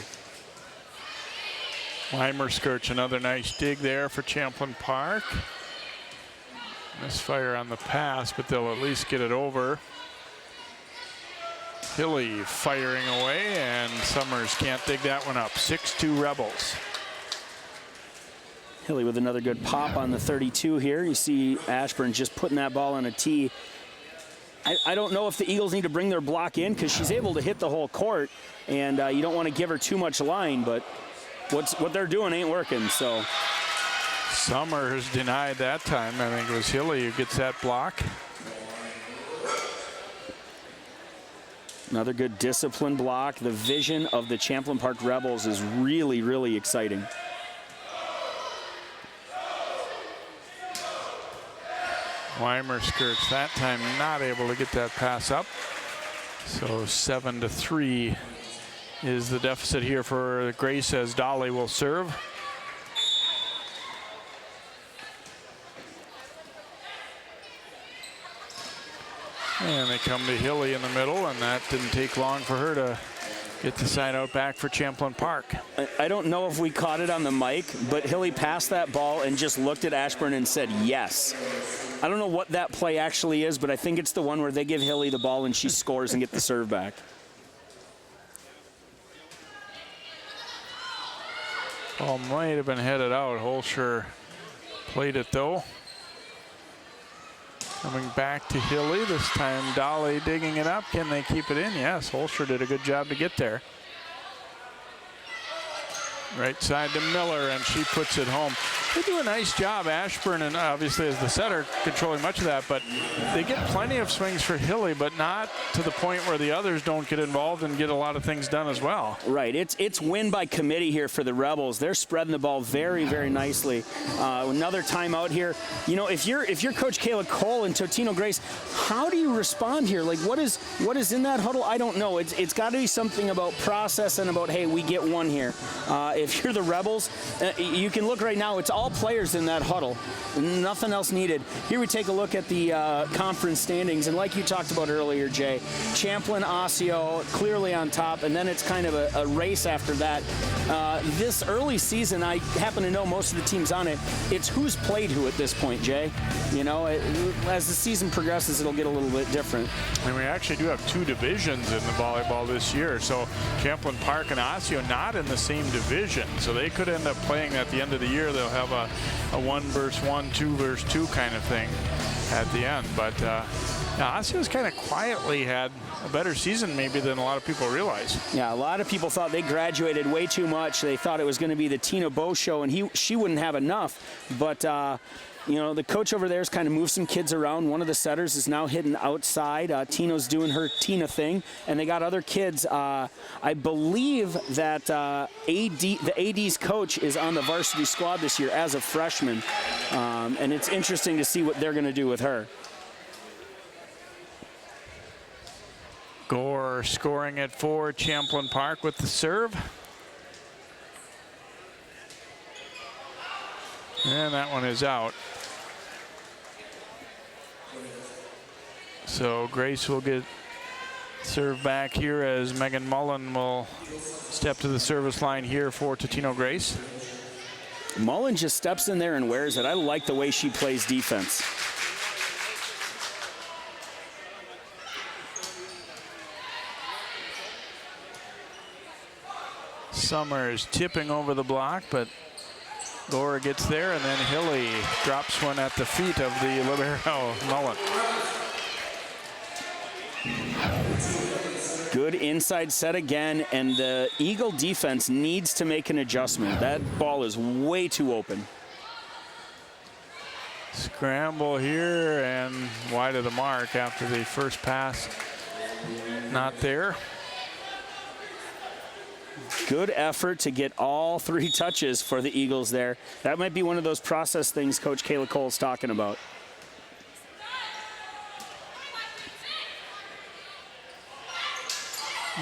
S1: Weimer-Skirch, another nice dig there for Champlin Park. Misfire on the pass, but they'll at least get it over. Hilly firing away, and Summers can't dig that one up. 6-2 Rebels.
S6: Hilly with another good pop on the 32 here. You see Ashburn just putting that ball on a tee. I don't know if the Eagles need to bring their block in because she's able to hit the whole court, and you don't want to give her too much line, but what they're doing ain't working, so.
S1: Summers denied that time. I think it was Hilly who gets that block.
S6: Another good discipline block. The vision of the Champlin Park Rebels is really, really exciting.
S1: Weimer-Skirch that time not able to get that pass up. So 7-3 is the deficit here for Grace as Dolly will serve. And they come to Hilly in the middle, and that didn't take long for her to get the side out back for Champlin Park.
S6: I don't know if we caught it on the mic, but Hilly passed that ball and just looked at Ashburn and said yes. I don't know what that play actually is, but I think it's the one where they give Hilly the ball and she scores and get the serve back.
S1: Ball might have been headed out. Holscher played it though. Coming back to Hilly, this time Dolly digging it up. Can they keep it in? Yes, Holscher did a good job to get there. Right side to Miller, and she puts it home. they do a nice job. Ashburn, and obviously as the setter, controlling much of that, but they get plenty of swings for Hilly, but not to the point where the others don't get involved and get a lot of things done as well.
S6: Right. It's win by committee here for the Rebels. They're spreading the ball very, very nicely. Another timeout here. You know, if you're Coach Kayla Cole and Totino-Grace, how do you respond here? Like, what is in that huddle? I don't know. It's got to be something about process and about, hey, we get one here. If you're the Rebels, you can look right now. It's all players in that huddle. Nothing else needed. Here we take a look at the conference standings, and like you talked about earlier, Jay, Champlin, Osseo clearly on top, and then it's kind of a race after that. This early season, I happen to know most of the teams on it. It's who's played who at this point, Jay. You know, as the season progresses, it'll get a little bit different.
S1: And we actually do have 2 divisions in the volleyball this year. So Champlin Park and Osseo not in the same division. So they could end up playing at the end of the year. They'll have a 1 versus 1, 2 versus 2 kind of thing at the end. But Osseo's kind of quietly had a better season maybe than a lot of people realize.
S6: Yeah, a lot of people thought they graduated way too much. They thought it was going to be the Tina Bow show, and she wouldn't have enough. But you know, the coach over there has kind of moved some kids around. One of the setters is now hitting outside. Tino's doing her Tina thing, and they got other kids. I believe that the AD's coach is on the varsity squad this year as a freshman, and it's interesting to see what they're going to do with her.
S1: Gore scoring it for Champlin Park with the serve. And that one is out. So Grace will get serve back here as Megan Mullen will step to the service line here for Totino-Grace.
S6: Mullen just steps in there and wears it. I like the way she plays defense.
S1: Summers tipping over the block, but Gore gets there, and then Hilly drops one at the feet of the libero Mullen.
S6: Good inside set again, and the Eagle defense needs to make an adjustment. That ball is way too open.
S1: Scramble here and wide of the mark after the first pass. Not there.
S6: Good effort to get all 3 touches for the Eagles there. That might be one of those process things Coach Kayla Cole's talking about.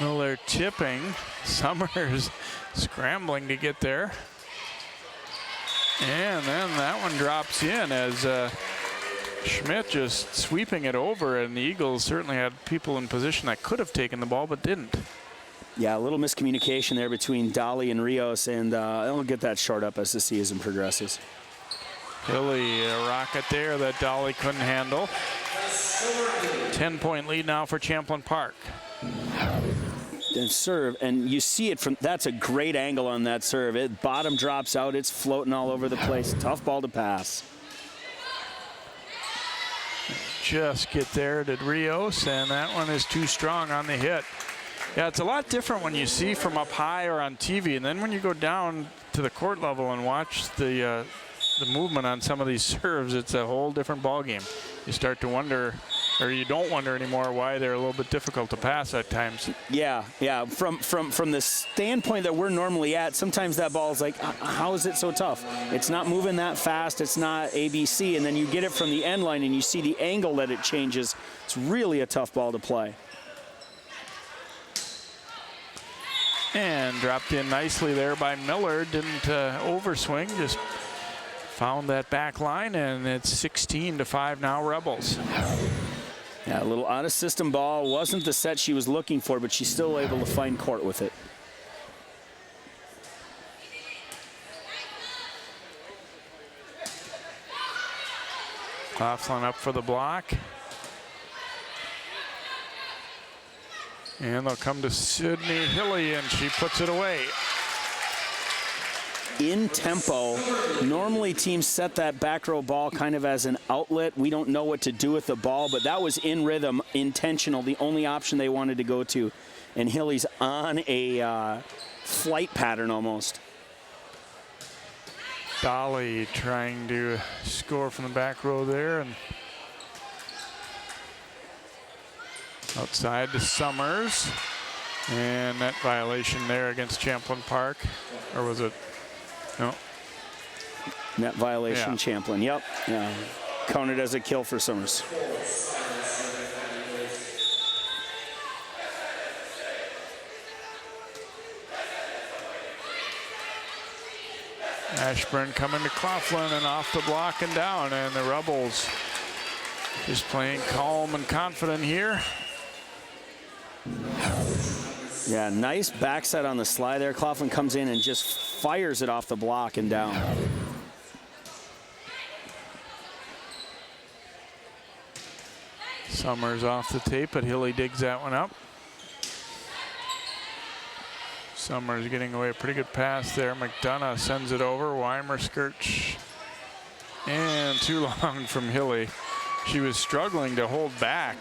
S1: Miller tipping. Summers scrambling to get there. And then that one drops in as Schmidt just sweeping it over, and the Eagles certainly had people in position that could have taken the ball but didn't.
S6: Yeah, a little miscommunication there between Dolly and Rios, and they'll get that short up as the season progresses.
S1: Hilly, a rocket there that Dolly couldn't handle. 10-point lead now for Champlin Park.
S6: And serve, and you see it from, that's a great angle on that serve. It bottom drops out, it's floating all over the place. Tough ball to pass.
S1: Just get there to Rios, and that one is too strong on the hit. Yeah, it's a lot different when you see from up high or on TV, and then when you go down to the court level and watch the movement on some of these serves, it's a whole different ball game. You start to wonder, or you don't wonder anymore, why they're a little bit difficult to pass at times.
S6: Yeah. From the standpoint that we're normally at, sometimes that ball is like, how is it so tough? It's not moving that fast. It's not ABC, and then you get it from the end line and you see the angle that it changes. It's really a tough ball to play.
S1: And dropped in nicely there by Miller. Didn't overswing, just found that back line, and it's 16-5 now, Rebels.
S6: Yeah, a little out-of-system ball. Wasn't the set she was looking for, but she's still able to find court with it.
S1: Laughlin up for the block. And they'll come to Sidney Hilly, and she puts it away.
S6: In tempo, normally teams set that back row ball kind of as an outlet. We don't know what to do with the ball, but that was in rhythm, intentional, the only option they wanted to go to. And Hilly's on a flight pattern almost.
S1: Dolly trying to score from the back row there, and outside to Summers. And net violation there against Champlin Park. Or was it? No.
S6: Net violation,
S1: Yeah.
S6: Champlin. Yep. Yeah. Counted as a kill for Summers.
S1: Ashburn coming to Claflin and off the block and down, and the Rebels just playing calm and confident here.
S6: Yeah, nice backside on the slide there. Claflin comes in and just fires it off the block and down.
S1: Summers off the tape, but Hilly digs that one up. Summers getting away a pretty good pass there. McDonough sends it over. Weimer skirts. And too long from Hilly. She was struggling to hold back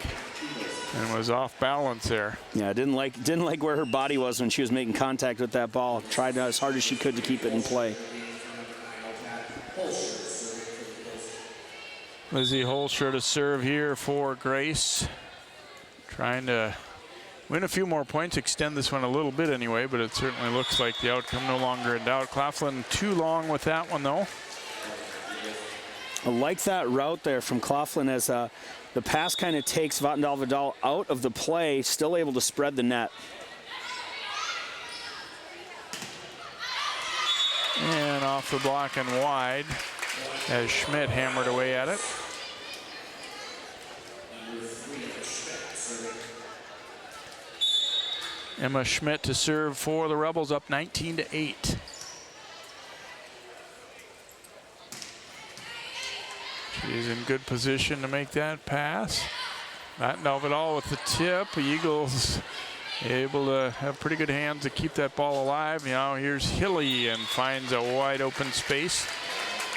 S1: and was off balance there.
S6: Yeah, didn't like where her body was when she was making contact with that ball. Tried as hard as she could to keep it in play.
S1: Lizzie Holscher to serve here for Grace. Trying to win a few more points, extend this one a little bit anyway, but it certainly looks like the outcome no longer in doubt. Claflin too long with that one though.
S6: I like that route there from Claflin as the pass kind of takes Vatndal out of the play, still able to spread the net.
S1: And off the block and wide as Schmidt hammered away at it. Emma Schmidt to serve for the Rebels, up 19-8. She's in good position to make that pass. Vatndal with the tip. The Eagles able to have pretty good hands to keep that ball alive. Now here's Hilly and finds a wide open space.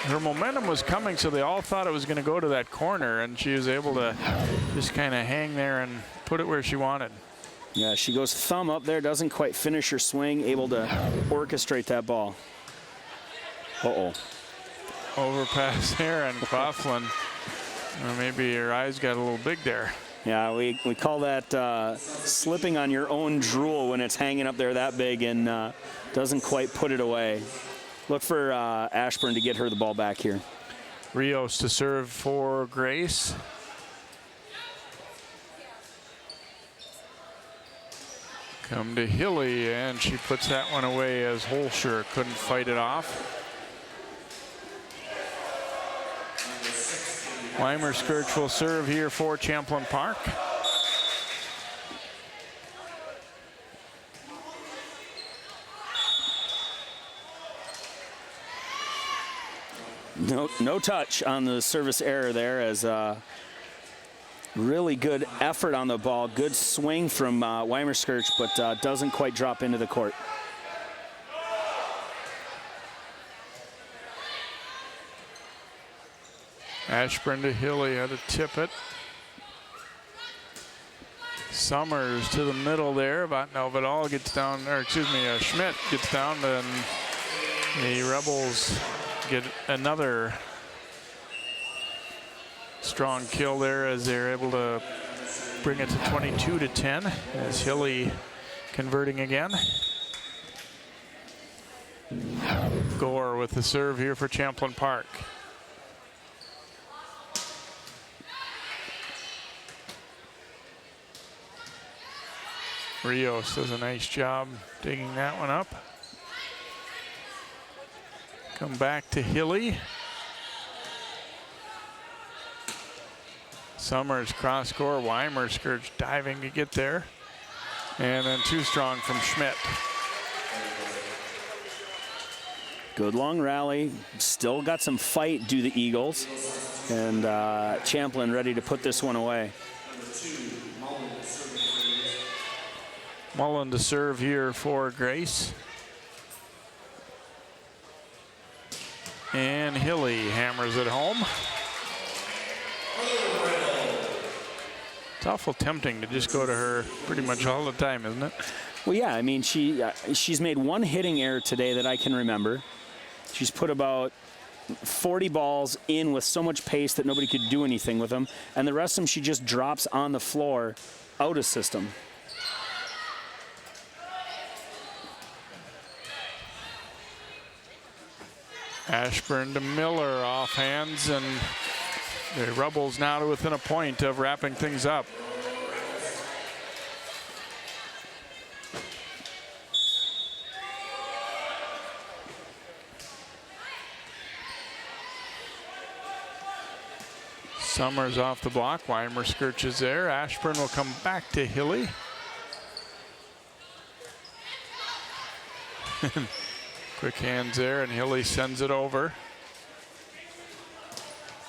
S1: Her momentum was coming, so they all thought it was going to go to that corner, and she was able to just kind of hang there and put it where she wanted.
S6: Yeah, she goes thumb up there, doesn't quite finish her swing, able to orchestrate that ball. Uh-oh.
S1: Overpass there, and Claflin, maybe her eyes got a little big there.
S6: Yeah, we call that slipping on your own drool when it's hanging up there that big and doesn't quite put it away. Look for Ashburn to get her the ball back here.
S1: Rios to serve for Grace. Come to Hilly, and she puts that one away as Holscher couldn't fight it off. Weimer Skirch will serve here for Champlin Park.
S6: No touch on the service error there, as really good effort on the ball. Good swing from Weimer Skirch, but doesn't quite drop into the court.
S1: Ashburn to Hilly, had to tip it. Summers to the middle there. Vatndal gets down, or excuse me, Schmidt gets down, and the Rebels get another strong kill there as they're able to bring it to 22-10 as Hilly converting again. Gore with the serve here for Champlin Park. Rios does a nice job digging that one up. Come back to Hilly. Summers cross score. Weimer Skirch diving to get there. And then too strong from Schmidt.
S6: Good long rally. Still got some fight, do the Eagles. And Champlin ready to put this one away.
S1: Mullen to serve here for Grace. And Hilly hammers it home. It's awful tempting to just go to her pretty much all the time, isn't it?
S6: Well, yeah, I mean, she's made one hitting error today that I can remember. She's put about 40 balls in with so much pace that nobody could do anything with them, and the rest of them she just drops on the floor out of system.
S1: Ashburn to Miller off hands, and the Rebels now to within a point of wrapping things up. Summers off the block. Weimer skirches there. Ashburn will come back to Hilly. Quick hands there, and Hilly sends it over.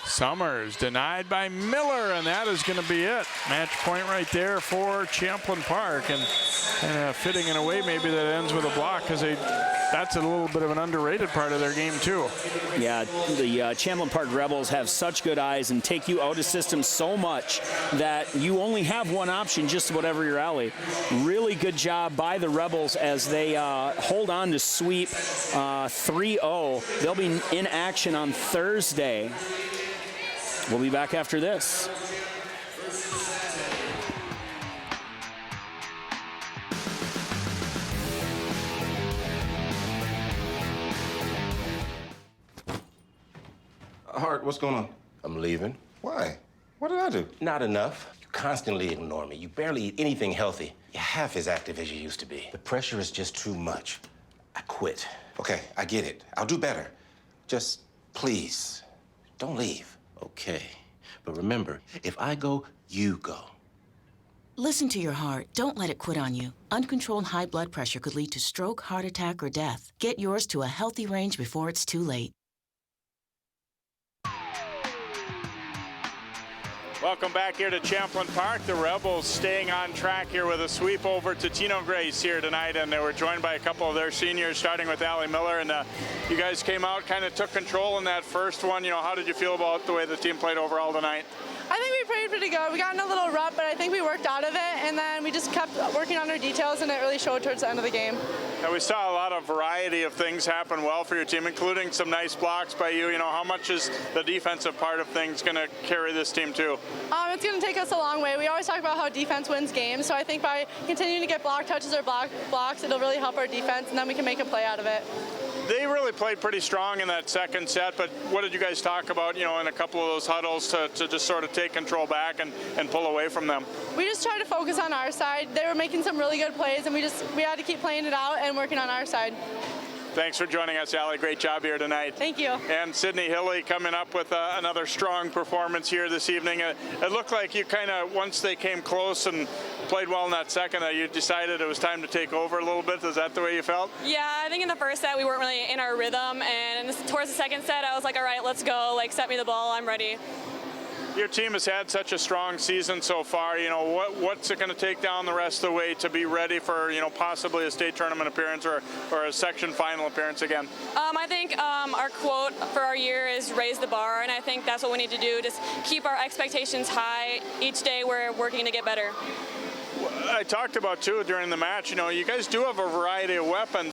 S1: Summers denied by Miller, and that is going to be it. Match point right there for Champlin Park, and fitting in a way maybe that ends with a block, because that's a little bit of an underrated part of their game too.
S6: Yeah, the Champlin Park Rebels have such good eyes and take you out of system so much that you only have one option, just about every rally. Really good job by the Rebels as they hold on to sweep 3-0. They'll be in action on Thursday. We'll be back after this.
S12: Hart, what's going on? I'm leaving. Why? What did I do?
S13: Not enough. You constantly ignore me. You barely eat anything healthy. You're half as active as you used to be. The pressure is just too much. I quit.
S12: Okay, I get it. I'll do better. Just please, don't leave.
S13: Okay. But remember, if I go, you go.
S14: Listen to your heart. Don't let it quit on you. Uncontrolled high blood pressure could lead to stroke, heart attack, or death. Get yours to a healthy range before it's too late.
S1: Welcome back here to Champlin Park. The Rebels staying on track here with a sweep over Totino-Grace here tonight, and they were joined by a couple of their seniors, starting with Allie Miller. And you guys came out, kind of took control in that first one. You know, how did you feel about the way the team played overall tonight?
S15: I think we played pretty good. We got in a little rut, but I think we worked out of it, and then we just kept working on our details, and it really showed towards the end of the game.
S1: Now, we saw a lot of variety of things happen well for your team, including some nice blocks by you. You know, how much is the defensive part of things going to carry this team too?
S15: It's going to take us a long way. We always talk about how defense wins games, so I think by continuing to get block touches or blocks, it'll really help our defense, and then we can make a play out of it.
S1: They really played pretty strong in that second set, but what did you guys talk about, you know, in a couple of those huddles to just sort of take control back and pull away from them?
S15: We just tried to focus on our side. They were making some really good plays, and we had to keep playing it out and working on our side.
S1: Thanks for joining us, Allie. Great job here tonight.
S15: Thank you.
S1: And Sidney Hilly coming up with another strong performance here this evening. It looked like you kind of, once they came close and played well in that second, you decided it was time to take over a little bit. Is that the way you felt?
S16: Yeah, I think in the first set we weren't really in our rhythm, and towards the second set I was like, all right, let's go. Like, set me the ball. I'm ready.
S1: Your team has had such a strong season so far. You know, what's it going to take down the rest of the way to be ready for, you know, possibly a state tournament appearance or a section final appearance again?
S16: I think our quote for our year is raise the bar, and I think that's what we need to do. Just keep our expectations high. Each day we're working to get better.
S1: I talked about too during the match, you know, you guys do have a variety of weapons.